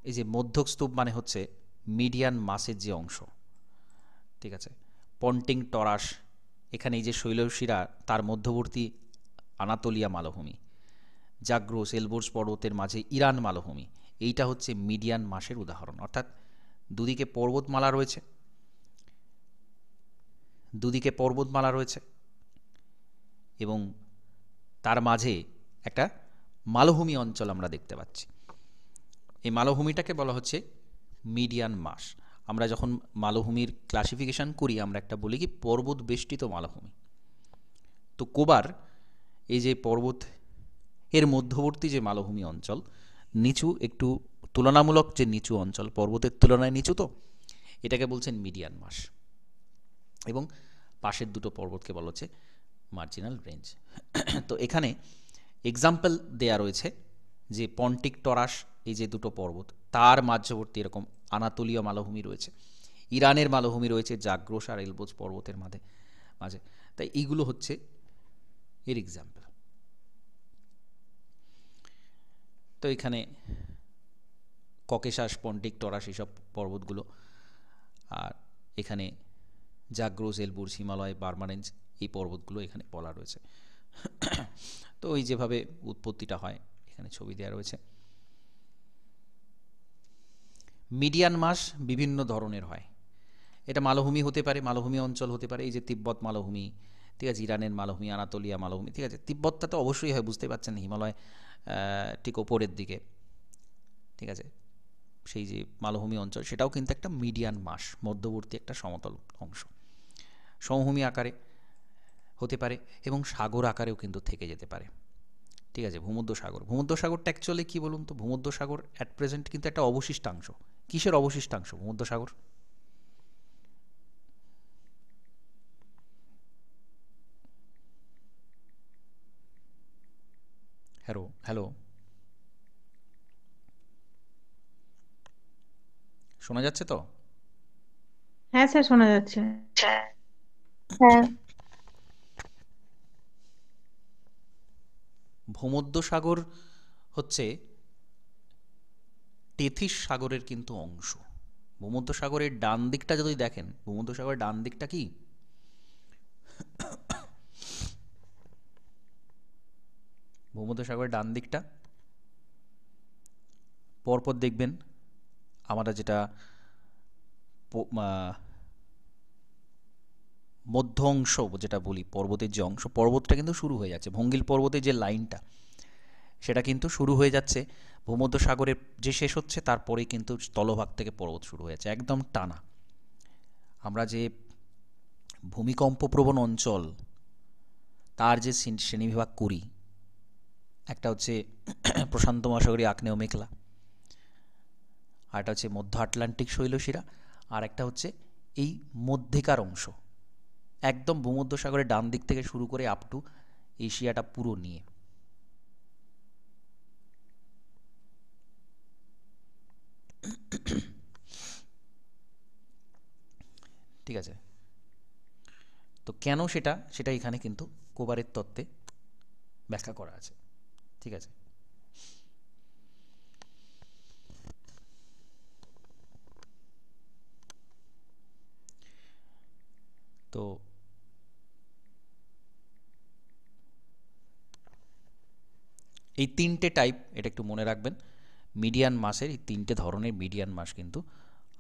এই যে মধ্যক স্তূপ মানে হচ্ছে মিডিয়ান মাসের যে অংশ, ঠিক আছে। পন্টিং টরাস, এখানে এই যে শৈলশিরা তার মধ্যবর্তী আনাতোলিয়া মালভূমি। জাগ্রোস, এলবোর্স পর্বতের মাঝে ইরান মালভূমি, এইটা হচ্ছে মিডিয়ান মাসের উদাহরণ। অর্থাৎ দুদিকে পর্বতমালা রয়েছে, দুদিকে পর্বতমালা রয়েছে এবং তার মাঝে একটা মালভূমি অঞ্চল আমরা দেখতে পাচ্ছি। এই মালভূমিটাকে বলা হচ্ছে মিডিয়ান মাস। আমরা যখন মালভূমির ক্লাসিফিকেশন করি আমরা একটা বলি কি পর্বত বেষ্টিত মালভূমি। তো কোবার এই যে পর্বত এর মধ্যবর্তী যে মালভূমি অঞ্চল, নিচু, একটু তুলনামূলক যে নিচু অঞ্চল, পর্বতের তুলনায় নিচু, তো এটাকে বলছেন মিডিয়ান মাস। এবং পাশের দুটো পর্বতকে বলা হচ্ছে মার্জিনাল রেঞ্জ। তো এখানে এক্সাম্পল দেয়া রয়েছে যে পন্টিক টরাস, এই যে দুটো পর্বত তার মাঝবর্তী এরকম আনাতোলীয় মালভূমি রয়েছে, ইরানের মালভূমি রয়েছে জাগ্রোস আর এলবোজ পর্বতের মাঝে। তাই এইগুলো হচ্ছে এর এক্সাম্পল। তো এখানে ককেশাস, পন্টিক টরাস এইসব পর্বতগুলো, আর এখানে জাগ্রোস, এলবুর্স, হিমালয়, বার্মা রেঞ্জ, এই পর্বতগুলো এখানে বলা রয়েছে। তো ওই যেভাবে উৎপত্তিটা হয় এখানে ছবি দেওয়া রয়েছে। মিডিয়ান মাস বিভিন্ন ধরনের হয়। এটা মালভূমি হতে পারে, মালভূমি অঞ্চল হতে পারে, এই যে তিব্বত মালভূমি, ঠিক আছে, ইরানের মালভূমি, আনাতোলিয়া মালভূমি, ঠিক আছে। তিব্বতটা তো অবশ্যই হয়, বুঝতে পারছেন, হিমালয় ঠিক ওপরের দিকে, ঠিক আছে। সেই যে মালভূমি অঞ্চল সেটাও কিন্তু একটা মিডিয়ান মাস, মধ্যবর্তী একটা সমতল অংশ। সমভূমি আকারে হতে পারে এবং সাগর আকারেও কিন্তু থেকে যেতে পারে, ঠিক আছে। ভূমধ্যসাগর, ভূমধ্যসাগরটা অ্যাকচুয়ালি কী বলুন তো? ভূমধ্যসাগর অ্যাট প্রেজেন্ট কিন্তু একটা অবশিষ্টাংশ। কিসের অবশিষ্টাংশ ভূমধ্যসাগর? হ্যালো হ্যালো, শোনা যাচ্ছে তো? হ্যাঁ স্যার, শোনা যাচ্ছে। হ্যাঁ। ভূমধ্যসাগর হচ্ছে টেথিস সাগরের কিন্তু অংশ। ভূমধ্যসাগরের ডান দিকটা যদি দেখেন, ভূমধ্যসাগরের ডান দিকটা কি? ভূমধ্যসাগরের ডান দিকটা পরপর দেখবেন আমরা যেটা মধ্য অংশ যেটা বলি, পর্বতের যে অংশ, পর্বতটা কিন্তু শুরু হয়ে যাচ্ছে, ভঙ্গিল পর্বতের যে লাইনটা সেটা কিন্তু শুরু হয়ে যাচ্ছে ভূমধ্যসাগরের যে শেষ হচ্ছে, তারপরেই কিন্তু স্থলভাগ থেকে পর্বত শুরু হয়ে যাচ্ছে একদম টানা। আমরা যে ভূমিকম্পপ্রবণ অঞ্চল তার যে শ্রেণীবিভাগ করি, একটা হচ্ছে প্রশান্ত মহাসাগরীয় আগ্নেয় মেঘলা, আর একটা হচ্ছে মধ্য আটলান্টিক শৈলশিরা, আর একটা হচ্ছে এই মধ্যেকার অংশ, একদম ভূমধ্যসাগরের ডান দিক থেকে শুরু করে আপ টু এশিয়াটা পুরো নিয়ে। ঠিক আছে। তো কেন সেটা এখানে কিন্তু কোবারের তত্ত্বে ব্যাখ্যা করা আছে, ঠিক আছে। তো এই তিনটে টাইপ, এটা একটু মনে রাখবেন, মিডিয়ান মাসের এই তিনটে ধরনের মিডিয়ান মাস কিন্তু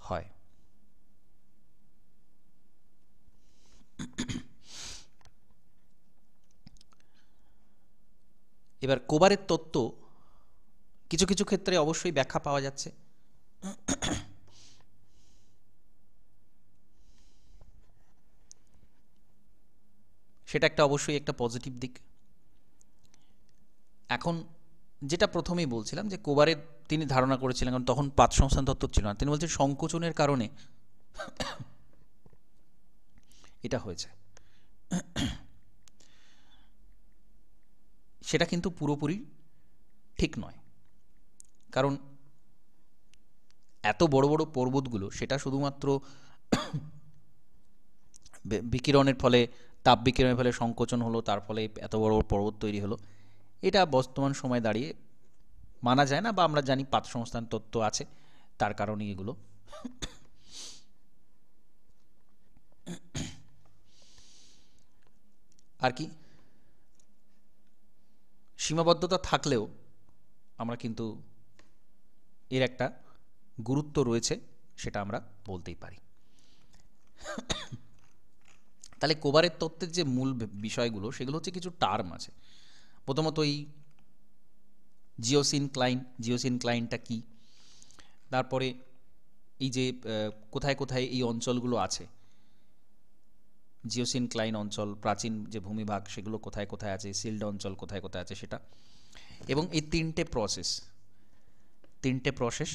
হয়। এবার কোবারের তত্ত্ব কিছু কিছু ক্ষেত্রে অবশ্যই ব্যাখ্যা পাওয়া যাচ্ছে। সেটা একটা অবশ্যই একটা পজিটিভ দিক। এখন যেটা প্রথমেই বলছিলাম যে কোবারের তিনি ধারণা করেছিলেন, কারণ তখন পাত সংস্থান তত্ত্ব ছিল না, তিনি বলছেন সংকোচনের কারণে এটা হয়েছে। সেটা কিন্তু পুরোপুরি ঠিক নয়, কারণ এত বড় বড় পর্বতগুলো সেটা শুধুমাত্র বিকিরণের ফলে, তাপ বিকিরণের ফলে সংকোচন হলো, তার ফলে এত বড় বড় পর্বত তৈরি হলো, এটা বর্তমান সময় দাঁড়িয়ে মানা যায় না, বা আমরা জানি পাত সংস্থান তত্ত্ব আছে তার কারণে এগুলো। আর কি সীমাবদ্ধতা থাকলেও আমরা কিন্তু এর একটা গুরুত্ব রয়েছে, সেটা আমরা বলতেই পারি। তাহলে কোবারের তত্ত্বের যে মূল বিষয়গুলো সেগুলো হচ্ছে কিছু টার্ম আছে। প্রথমত এই জিওসিনক্লাইনটা কি, তারপরে এই যে কোথায় কোথায় এই অঞ্চলগুলো আছে, জিওসিনক্লাইন অঞ্চল, প্রাচীন যে ভূমিভাগ সেগুলো কোথায় কোথায় আছে, সিল্ড অঞ্চল কোথায় কোথায় আছে সেটা, এবং এই তিনটে প্রসেস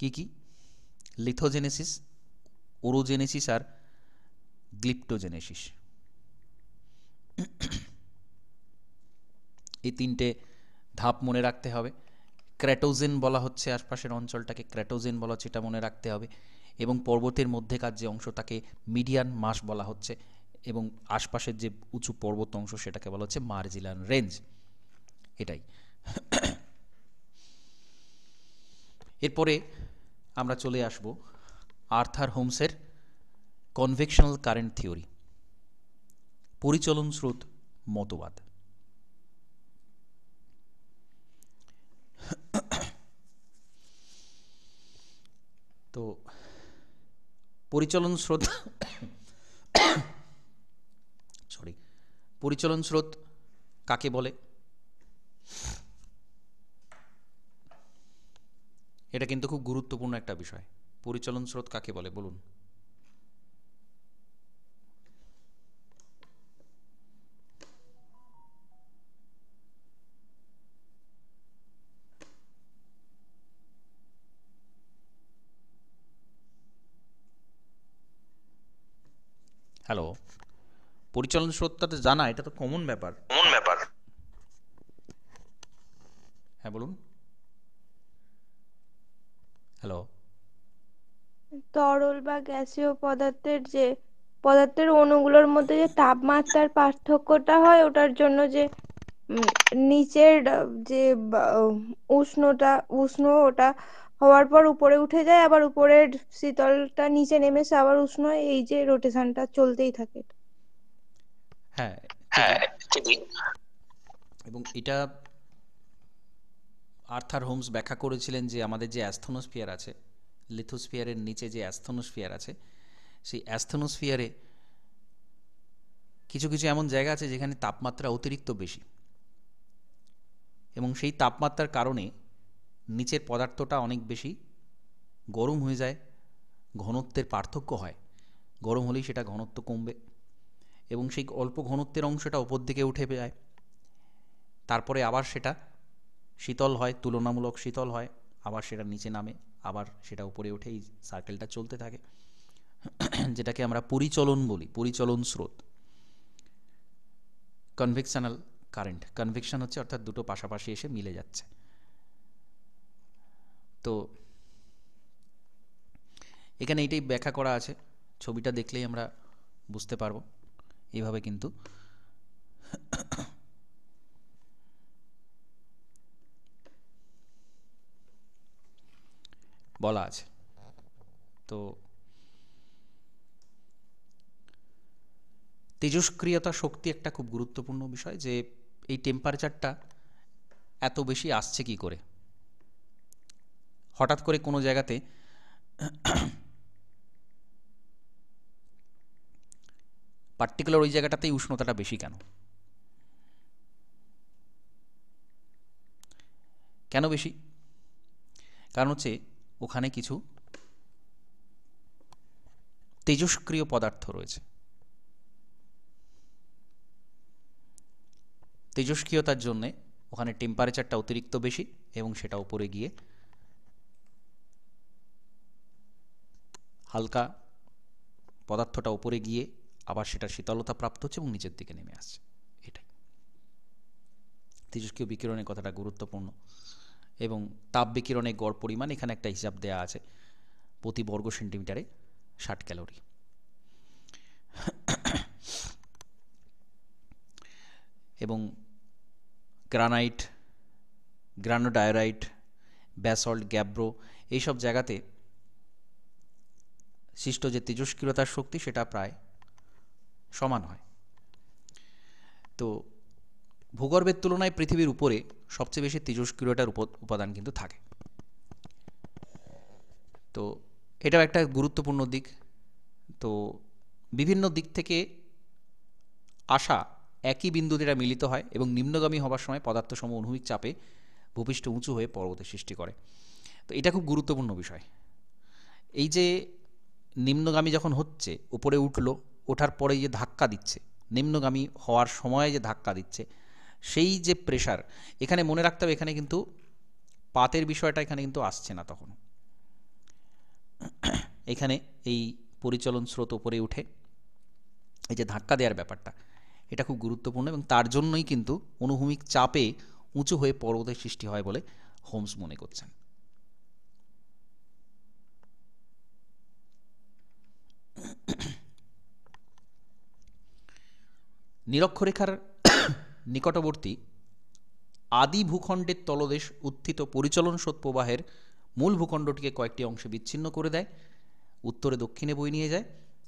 কি কি, লিথোজেনেসিস, ওরোজেনেসিস আর গ্লিপ্টোজেনেসিস। এই তিনটে ধাপ মনে রাখতে হবে। ক্র্যাটোজেন বলা হচ্ছে আশপাশের অঞ্চলটাকে, ক্র্যাটোজেন বলা হচ্ছে, এটা মনে রাখতে হবে। এবং পর্বতের মধ্যেকার যে অংশ তাকে মিডিয়ান মাস বলা হচ্ছে, এবং আশপাশের যে উঁচু পর্বত অংশ সেটাকে বলা হচ্ছে মার্জিলান রেঞ্জ। এটাই। এরপরে আমরা চলে আসব আর্থার হোমসের কনভেকশনাল কারেন্ট থিওরি, পরিচলন স্রোত মতবাদ। তো পরিচলন স্রোত কাকে বলে? এটা কিন্তু খুব গুরুত্বপূর্ণ একটা বিষয়। পরিচলন স্রোত কাকে বলে বলুন? হ্যালো, পরিচলন স্রোতটা তো জানা, এটা তো কমন ব্যাপার। হ্যাঁ বলুন। হ্যালো, তরল বা গ্যাসীয় পদার্থের অণুগুলোর মধ্যে যে তাপমাত্রার পার্থক্যটা হয়, ওটার জন্য যে উম, নিচের যে উষ্ণ ওটা হওয়ার পর উপরে উঠে যায়, আবার উপরের শীতলটা নিচে নেমে এসে আবার উষ্ণ হয়, এই যে রোটেশনটা চলতেই থাকে। হ্যাঁ ঠিকই। এবং এটা আর্থার হোমস ব্যাখ্যা করেছিলেন যে আমাদের যে অ্যাস্থনোস্ফিয়ার আছে, লিথোস্ফিয়ারের নিচে যে অ্যাস্থনোস্ফিয়ার আছে, সেই অ্যাস্থনোস্ফিয়ারে কিছু কিছু এমন জায়গা আছে যেখানে তাপমাত্রা অতিরিক্ত বেশি, এবং সেই তাপমাত্রার কারণে নিচের পদার্থটা অনেক বেশি গরম হয়ে যায়, ঘনত্বের পার্থক্য হয়। গরম হলেই সেটা ঘনত্ব কমবে, এবং সেই অল্প ঘনত্বের অংশটা উপর দিকে উঠে যায়, তারপরে আবার সেটা শীতল হয়, তুলনামূলক শীতল হয়, আবার সেটা নিচে নামে, আবার সেটা উপরে উঠে, এই সার্কেলটা চলতে থাকে, যেটাকে আমরা পরিচলন বলি, পরিচলন স্রোত। কনভেকশনাল কারেন্ট, কনভেকশন হচ্ছে অর্থাৎ দুটো পাশাপাশি এসে মিলে যাচ্ছে। তো এখানে এইটাই ব্যাখ্যা করা আছে, ছবিটা দেখলেই আমরা বুঝতে পারবো। এইভাবে কিন্তু বলা আছে। তো তেজস্ক্রিয়তা শক্তি একটা খুব গুরুত্বপূর্ণ বিষয়, যে এই টেম্পারেচারটা এত বেশি আসছে কি করে? হঠাৎ করে কোনো জায়গাতে পার্টিকুলার ওই জায়গাটাতেই উষ্ণতাটা বেশি কেন? কেন বেশি? কারণ হচ্ছে ওখানে কিছু তেজস্ক্রিয় পদার্থ রয়েছে। তেজস্ক্রিয়তার জন্যে ওখানে টেম্পারেচারটা অতিরিক্ত বেশি এবং সেটা উপরে গিয়ে হালকা পদার্থটা উপরে গিয়ে আবার সেটা শীতলতা প্রাপ্ত হচ্ছে এবং নিচের দিকে নেমে আসছে। এটাই তেজস্ক্রিয় বিকিরণের কথাটা গুরুত্বপূর্ণ। এবং তাপ বিকিরণের গড় পরিমাণ এখানে একটা হিসাব দেওয়া আছে, প্রতি বর্গ সেন্টিমিটারে 60 ক্যালোরি। এবং গ্রানাইট, গ্রানোডায়োরাইট, ব্যাসল্ট, গ্যাব্রো এইসব জায়গাতে সৃষ্ট যে তেজস্ক্রিয়তার শক্তি সেটা প্রায় সমান হয়। তো ভূগর্ভের তুলনায় পৃথিবীর উপরে সবচেয়ে বেশি তেজস্ক্রিয়তার উপাদান কিন্তু থাকে। তো এটাও একটা গুরুত্বপূর্ণ দিক। তো বিভিন্ন দিক থেকে আসা একই বিন্দুতে এটা মিলিত হয় এবং নিম্নগামী হবার সময় পদার্থসমূহ অনুভূমিক চাপে ভূপৃষ্ঠ উঁচু হয়ে পর্বতের সৃষ্টি করে। তো এটা খুব গুরুত্বপূর্ণ বিষয়। এই যে নিম্নগামী যখন হচ্ছে, উপরে উঠলো, ওঠার পরে যে ধাক্কা দিচ্ছে, নিম্নগামী হওয়ার সময় যে ধাক্কা দিচ্ছে, সেই যে প্রেশার, এখানে মনে রাখতে হবে এখানে কিন্তু পাতের বিষয়টা এখানে কিন্তু আসছে না তখন। এখানে এই পরিচলন স্রোত উপরে উঠে এই যে ধাক্কা দেওয়ার ব্যাপারটা, এটা খুব গুরুত্বপূর্ণ এবং তার জন্যই কিন্তু অনুভূমিক চাপে উঁচু হয়ে পর্বতের সৃষ্টি হয় বলে হোমস মনে করছেন। নিরক্ষরেখার নিকটবর্তী আদি ভূখণ্ডের তলদেশ উত্থিত পরিচলন স্রোত প্রবাহের মূল ভূখণ্ডটিকে কয়েকটি অংশে বিচ্ছিন্ন করে দেয়, উত্তরে দক্ষিণে বয়ে নিয়ে যায়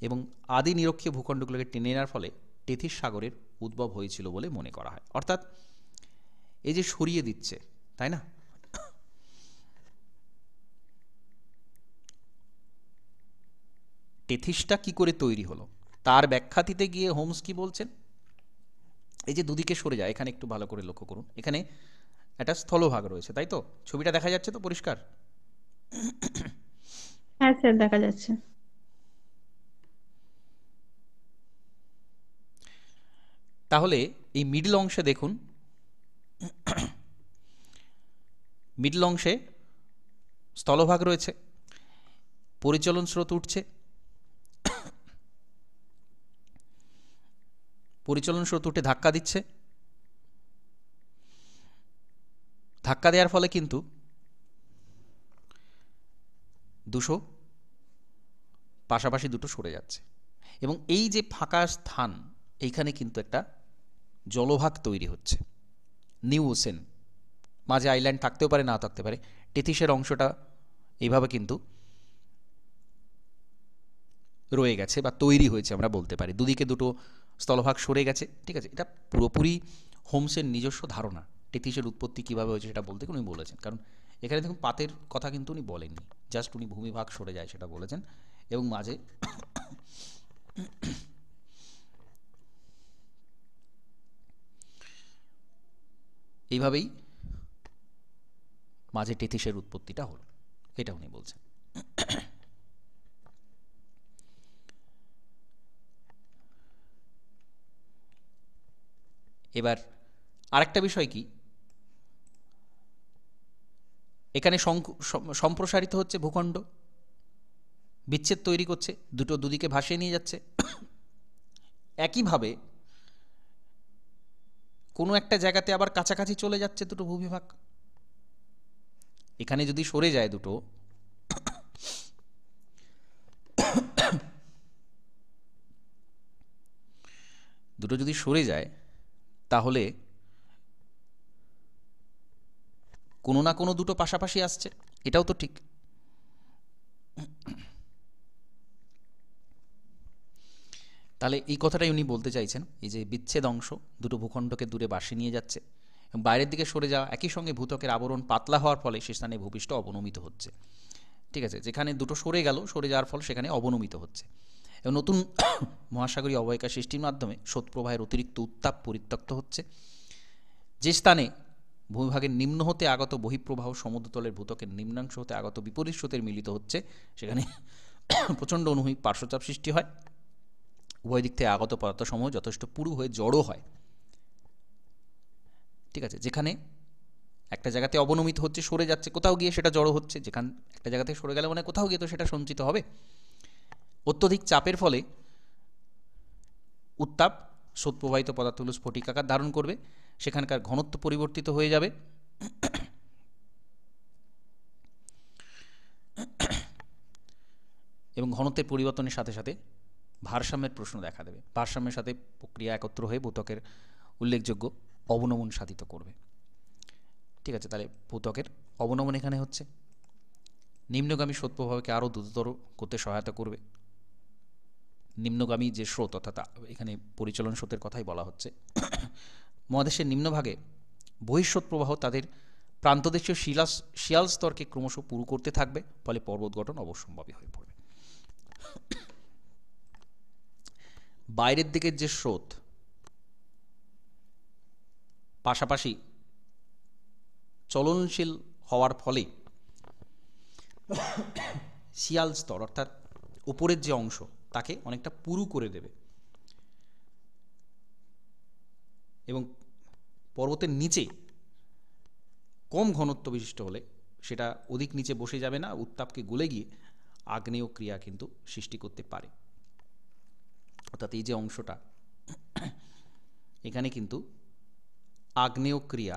এবং আদি নিরক্ষীয় ভূখণ্ডগুলোকে টেনে নেওয়ার ফলে টেথিস সাগরের উদ্ভব হয়েছিল বলে মনে করা হয়। অর্থাৎ এই যে সরিয়ে দিচ্ছে, তাই না, টেথিসটা কি করে তৈরি হলো তার ব্যাখ্যা দিতে গিয়ে হোমস কি বলছেন, এই যে দুদিকে সরে যায়, এখানে একটু ভালো করে লক্ষ্য করুন, এখানে একটা স্থলভাগ রয়েছে, তাই তো? ছবিটা দেখা যাচ্ছে তো পরিষ্কার? হ্যাঁ স্যার, দেখা যাচ্ছে। তাহলে এই মিডল অংশে দেখুন, মিডল অংশে স্থলভাগ রয়েছে, পরিচলন স্রোত উঠছে, পরিচলন স্রোত উঠে ধাক্কা দিচ্ছে, ধাক্কা দেওয়ার ফলে কিন্তু দুটো পাশাপাশি দুটো সরে যাচ্ছে এবং এই যে ফাঁকা স্থান, এইখানে কিন্তু একটা জলভাগ তৈরি হচ্ছে, নিউ ওশেন। মাঝে আইল্যান্ড থাকতেও পারে, না থাকতে পারে। টেথিসের অংশটা এইভাবে কিন্তু রয়ে গেছে বা তৈরি হয়েছে আমরা বলতে পারি, দুদিকে দুটো স্থলভাগ সরে গেছে, ঠিক আছে? এটা পুরোপুরি হোমসের নিজস্ব ধারণা। টেথিসের উৎপত্তি কীভাবে হয়েছে সেটা বলতে উনি বলেছেন, কারণ এখানে দেখুন পাতের কথা কিন্তু উনি বলেননি, জাস্ট উনি ভূমিভাগ সরে যায় সেটা বলেছেন এবং মাঝে এইভাবেই মাঝে টেথিসের উৎপত্তিটা হলো, এটা উনি বলছেন। এবার আরেকটা বিষয় কি, এখানে সম্প্রসারিত হচ্ছে ভূখণ্ড, বিচ্ছেদ তৈরি করছে, দুটো দুদিকে ভাসিয়ে নিয়ে যাচ্ছে। একইভাবে কোনো একটা জায়গাতে আবার কাছাকাছি চলে যাচ্ছে দুটো ভূবিভাগ। এখানে যদি সরে যায় দুটো, দুটো যদি সরে যায় তাহলে কোনো না কোনো দুটো পাশাপাশি আসছে, এটাও তো ঠিক। তাহলে এই কথাটাই উনি বলতে চাইছেন, এই যে বিচ্ছেদ অংশ দুটো ভূখণ্ডকে দূরে বাসিয়ে নিয়ে যাচ্ছে এবং বাইরের দিকে সরে যাওয়া, একই সঙ্গে ভূত্বকের আবরণ পাতলা হওয়ার ফলে সে স্থানে ভূপৃষ্ঠ অবনমিত হচ্ছে। ঠিক আছে, যেখানে দুটো সরে গেল, সরে যাওয়ার ফলে সেখানে অবনমিত হচ্ছে। এবং নতুন মহাসাগরীয় অববাহিকা সৃষ্টির মাধ্যমে স্রোতপ্রবাহের অতিরিক্ত উত্তাপ পরিত্যক্ত হচ্ছে। যে স্থানে ভূমিভাগের নিম্ন হতে আগত বহিঃপ্রবাহ সমুদ্রতলের ভূত্বকের নিম্নাংশ হতে আগত বিপরীত স্রোতের মিলিত হচ্ছে, সেখানে প্রচণ্ড অনুভূমিক পার্শ্বচাপ সৃষ্টি হয়। উভয় দিক থেকে আগত পদার্থসমূহ যথেষ্ট পুরু হয়ে জড়ো হয়। ঠিক আছে, যেখানে একটা জায়গাতে অবনমিত হচ্ছে, সরে যাচ্ছে, কোথাও গিয়ে সেটা জড়ো হচ্ছে। যেখানে একটা জায়গাতে সরে গেলে মানে কোথাও গিয়ে তো সেটা সঞ্চিত হবে। অত্যধিক চাপের ফলে উত্তাপ স্রোতপ্রবাহিত পদার্থগুলো স্ফটিকাকার ধারণ করবে, সেখানকার ঘনত্ব পরিবর্তিত হয়ে যাবে। এবং ঘনত্বের পরিবর্তনের সাথে সাথে ভারসাম্যের প্রশ্ন দেখা দেবে। ভারসাম্যের সাথে প্রক্রিয়া একত্র হয়ে ভূত্বকের উল্লেখযোগ্য অবনমন সাধিত করবে। ঠিক আছে, তাহলে ভূত্বকের অবনমন এখানে হচ্ছে। নিম্নগামী স্রোতপ্রবাহকে আরও দ্রুততর করতে সহায়তা করবে। নিম্নগামী যে স্রোত, অর্থাৎ এখানে পরিচলন স্রোতের কথাই বলা হচ্ছে। মহাদেশের নিম্নভাগে বহিঃস্রোত প্রবাহ তাদের প্রান্তদেশীয় শিয়াল স্তরকে ক্রমশ পুরু করতে থাকবে, ফলে পর্বত গঠন অবশ্যম্ভাবী হয়ে পড়বে। বাইরের দিকের যে স্রোত পাশাপাশি চলনশীল হওয়ার ফলে শিয়াল স্তর অর্থাৎ উপরের যে অংশ তাকে অনেকটা পুরু করে দেবে, এবং পর্বতের নিচে কম ঘনত্ব বিশিষ্ট হলে সেটা অধিক নিচে বসে যাবে না, উত্তাপকে গলে গিয়ে আগ্নেয় ক্রিয়া কিন্তু সৃষ্টি করতে পারে। অর্থাৎ এই যে অংশটা, এখানে কিন্তু আগ্নেয় ক্রিয়া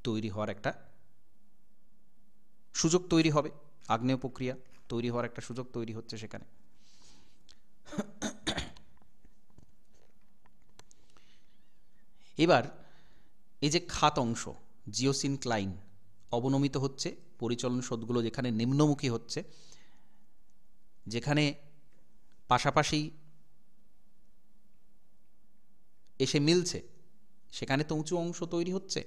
তৈরি হওয়ার একটা সুযোগ তৈরি হবে। আগ্নেয় প্রক্রিয়া তৈরি হওয়ার একটা সুযোগ তৈরি হচ্ছে সেখানে। এবার এই যে খাত অংশ জিওসিনক্লাইন অবনমিত হচ্ছে, পরিচলন স্রোতগুলো যেখানে নিম্নমুখী হচ্ছে, যেখানে পাশাপাশি এসে মিলছে, সেখানে তো উঁচু অংশ তৈরি হচ্ছে,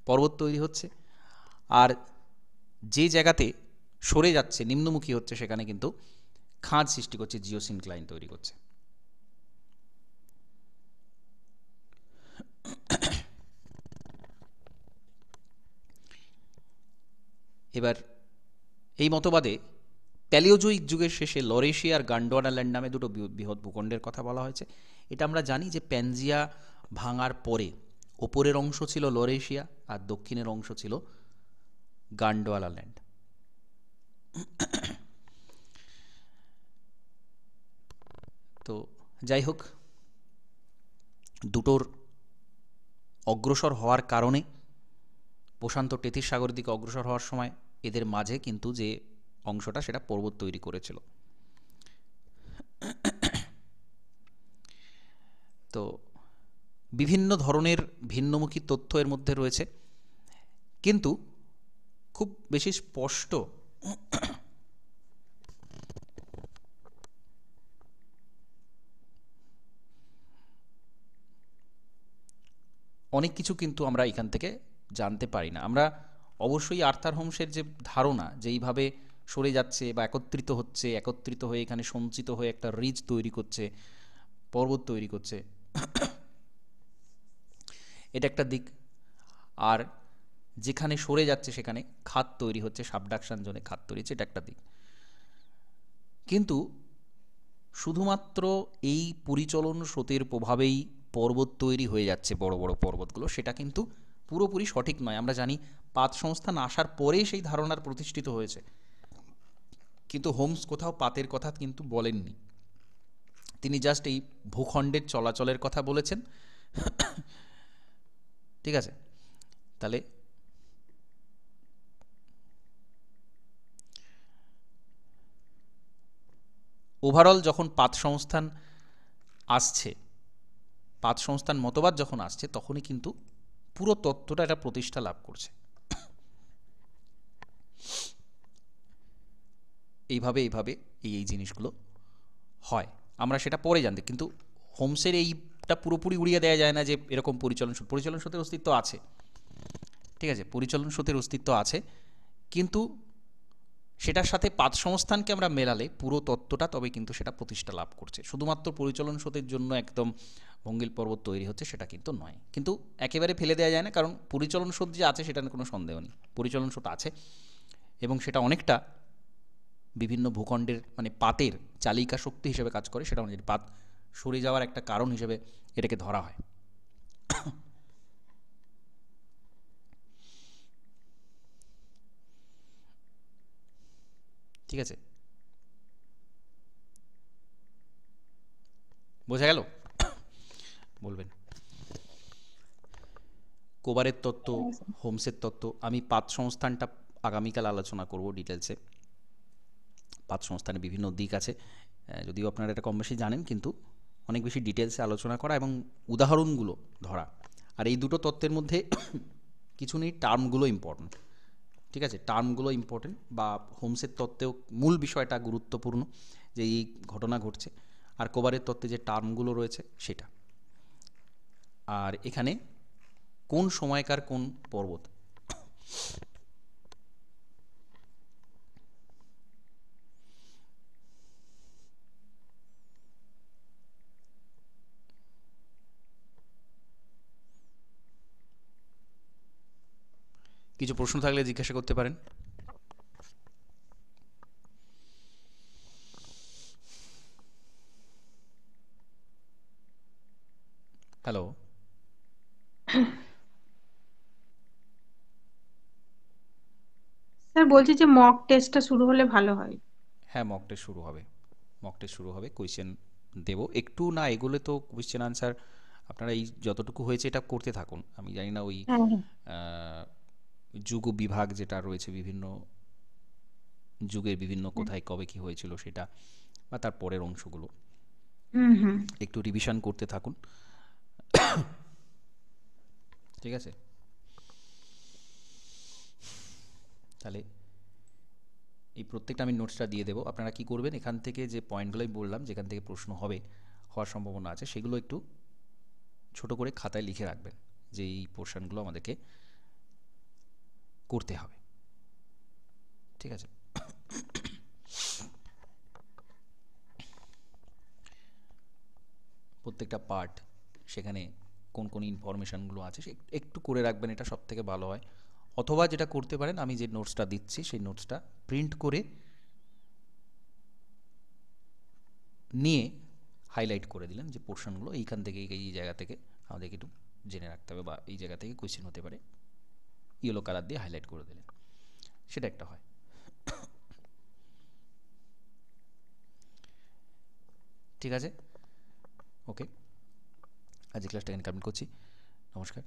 পর্বত তৈরি হচ্ছে। আর যে জায়গাতে সরে যাচ্ছে, নিম্নমুখী হচ্ছে, সেখানে কিন্তু খাঁজ সৃষ্টি করছে, জিওসিনক্লাইন তৈরি করছে। এবার এই মতবাদে প্যালিওজোইক যুগের শেষে লরেশিয়া আর গন্ডোয়ানাল্যান্ড নামে দুটো বৃহৎ ভূখণ্ডের কথা বলা হয়েছে। এটা আমরা জানি যে প্যানজিয়া ভাঙার পরে ওপরের অংশ ছিল লরেশিয়া আর দক্ষিণের অংশ ছিল গন্ডোয়ানাল্যান্ড। তো যাই হোক, দুটোর অগ্রসর হওয়ার কারণে প্রশান্ত টেথিস সাগরের দিকে অগ্রসর হওয়ার সময় এদের মাঝে কিন্তু যে অংশটা সেটা পর্বত তৈরি করেছিল। তো বিভিন্ন ধরনের ভিন্নমুখী তথ্য এর মধ্যে রয়েছে, কিন্তু খুব বেশি স্পষ্ট অনেক কিছু কিন্তু আমরা এখান থেকে জানতে পারি না। আমরা অবশ্যই আর্থার হোমসের যে ধারণা যে এইভাবে সরে যাচ্ছে বা একত্রিত হচ্ছে, একত্রিত হয়ে এখানে সঞ্চিত হয়ে একটা রিজ তৈরি করছে, পর্বত তৈরি করছে, এটা একটা দিক। আর যেখানে সরে যাচ্ছে সেখানে খাত তৈরি হচ্ছে, সাবডাকশন জোনে খাত তৈরি হচ্ছে, এটা একটা দিক। কিন্তু শুধুমাত্র এই পরিচলন স্রোতের প্রভাবেই পর্বত তৈরি হয়ে যাচ্ছে, বড় বড় পর্বতগুলো, সেটা কিন্তু পুরোপুরি সঠিক নয়। আমরা জানি পাত সংস্থান আসার পরেই সেই ধারণার প্রতিষ্ঠিত হয়েছে, কিন্তু হোমস কোথাও পাতের কথা কিন্তু বলেননি। তিনি জাস্ট এই ভূখণ্ডের চলাচলের কথা বলেছেন। ঠিক আছে, তাহলে ওভারঅল যখন পাত সংস্থান আসছে, পাত সংস্থান মতবাদ যখন আসছে, তখনই কিন্তু পুরো তত্ত্বটা এটা প্রতিষ্ঠা লাভ করছে। এইভাবে এই জিনিসগুলো হয়, আমরা সেটা পরে জানতে। কিন্তু হোমসের এই তাপটা পুরোপুরি উড়িয়ে দেওয়া যায় না যে এরকম পরিচলন স্রোতের অস্তিত্ব আছে, ঠিক আছে, পরিচলন স্রোতের অস্তিত্ব আছে, কিন্তু সেটার সাথে পাত সংস্থানকে আমরা মেলালে পুরো তত্ত্বটা তবে কিন্তু সেটা প্রতিষ্ঠা লাভ করছে। শুধুমাত্র পরিচলন স্রোতের জন্য একদম ভঙ্গিল পর্বত তৈরি হচ্ছে সেটা কিন্তু নয়, কিন্তু একেবারে ফেলে দেওয়া যায় না, কারণ পরিচলন স্রোত যে আছে সেটা কোনো সন্দেহ নেই, পরিচলন স্রোত আছে এবং সেটা অনেকটা বিভিন্ন ভূখণ্ডের মানে পাতের চালিকা শক্তি হিসেবে কাজ করে, সেটা আমাদের পাত সরে যাওয়ার একটা কারণ হিসেবে এটাকে ধরা হয়। ঠিক আছে, বোঝা গেল? বলবেন। কোবারের তত্ত্ব, হ্যাঁ স্যার। হোমসের তত্ত্ব, আমি পাত সংস্থানটা আগামীকাল আলোচনা করব ডিটেলসে। পাত সংস্থানের বিভিন্ন দিক আছে, যদিও আপনারা এটা কম বেশি জানেন, কিন্তু অনেক বেশি ডিটেলসে আলোচনা করা এবং উদাহরণগুলো ধরা। আর এই দুটো তত্ত্বের মধ্যে কিছু নেই, টার্মগুলো ইম্পর্টেন্ট, ঠিক আছে, টার্মগুলো ইম্পর্টেন্ট, বা হোমসের তত্ত্বেও মূল বিষয়টা গুরুত্বপূর্ণ যে এই ঘটনা ঘটছে, আর কোবারের তত্ত্বে যে টার্মগুলো রয়েছে সেটা। আর এখানে কোন সময়কার কোন পর্বত, কিছু প্রশ্ন থাকলে জিজ্ঞাসা করতে পারেন। হ্যালো, স্যার বলছি যে মক টেস্টটা শুরু হলে ভালো হয়। হ্যাঁ মক টেস্ট শুরু হবে, মক টেস্ট শুরু হবে, কোয়েশ্চেন দেব, একটু না এগুলো তো কোয়েশ্চেন আনসার আপনারা এই যতটুকু হয়েছে এটা করতে থাকুন। আমি জানি না ওই হ্যাঁ হ্যাঁ। যুগ বিভাগ যেটা রয়েছে, বিভিন্ন যুগের বিভিন্ন হ্যাঁ। কোথায় কবে কি হয়েছিল সেটা, বা তার পরের অংশগুলো হুম হুম। একটু রিভিশন করতে থাকুন, ঠিক আছে? তাহলে এই প্রত্যেকটা আমি নোটসটা দিয়ে দেবো, আপনারা কি করবেন, এখান থেকে যে পয়েন্টগুলোই বললাম যেখান থেকে প্রশ্ন হবে, হওয়ার সম্ভাবনা আছে, সেগুলো একটু ছোট করে খাতায় লিখে রাখবেন যে এই পোর্শনগুলো আমাদেরকে করতে হবে, ঠিক আছে? প্রত্যেকটা পার্ট সেখানে কোন কোন ইনফরমেশানগুলো আছে সে একটু করে রাখবেন, এটা সব থেকে ভালো হয়। অথবা যেটা করতে পারেন, আমি যে নোটসটা দিচ্ছি সেই নোটসটা প্রিন্ট করে নিয়ে হাইলাইট করে দিলেন যে পোর্শনগুলো এইখান থেকে এই জায়গা থেকে আমাদেরকে একটু জেনে রাখতে হবে, বা এই জায়গা থেকে কোয়েশ্চেন হতে পারে, ইয়েলো কালার দিয়ে হাইলাইট করে দিলেন, সেটা একটা হয়। ঠিক আছে, ওকে, আজকে ক্লাসটা এখানে কমপ্লিট করছি। নমস্কার।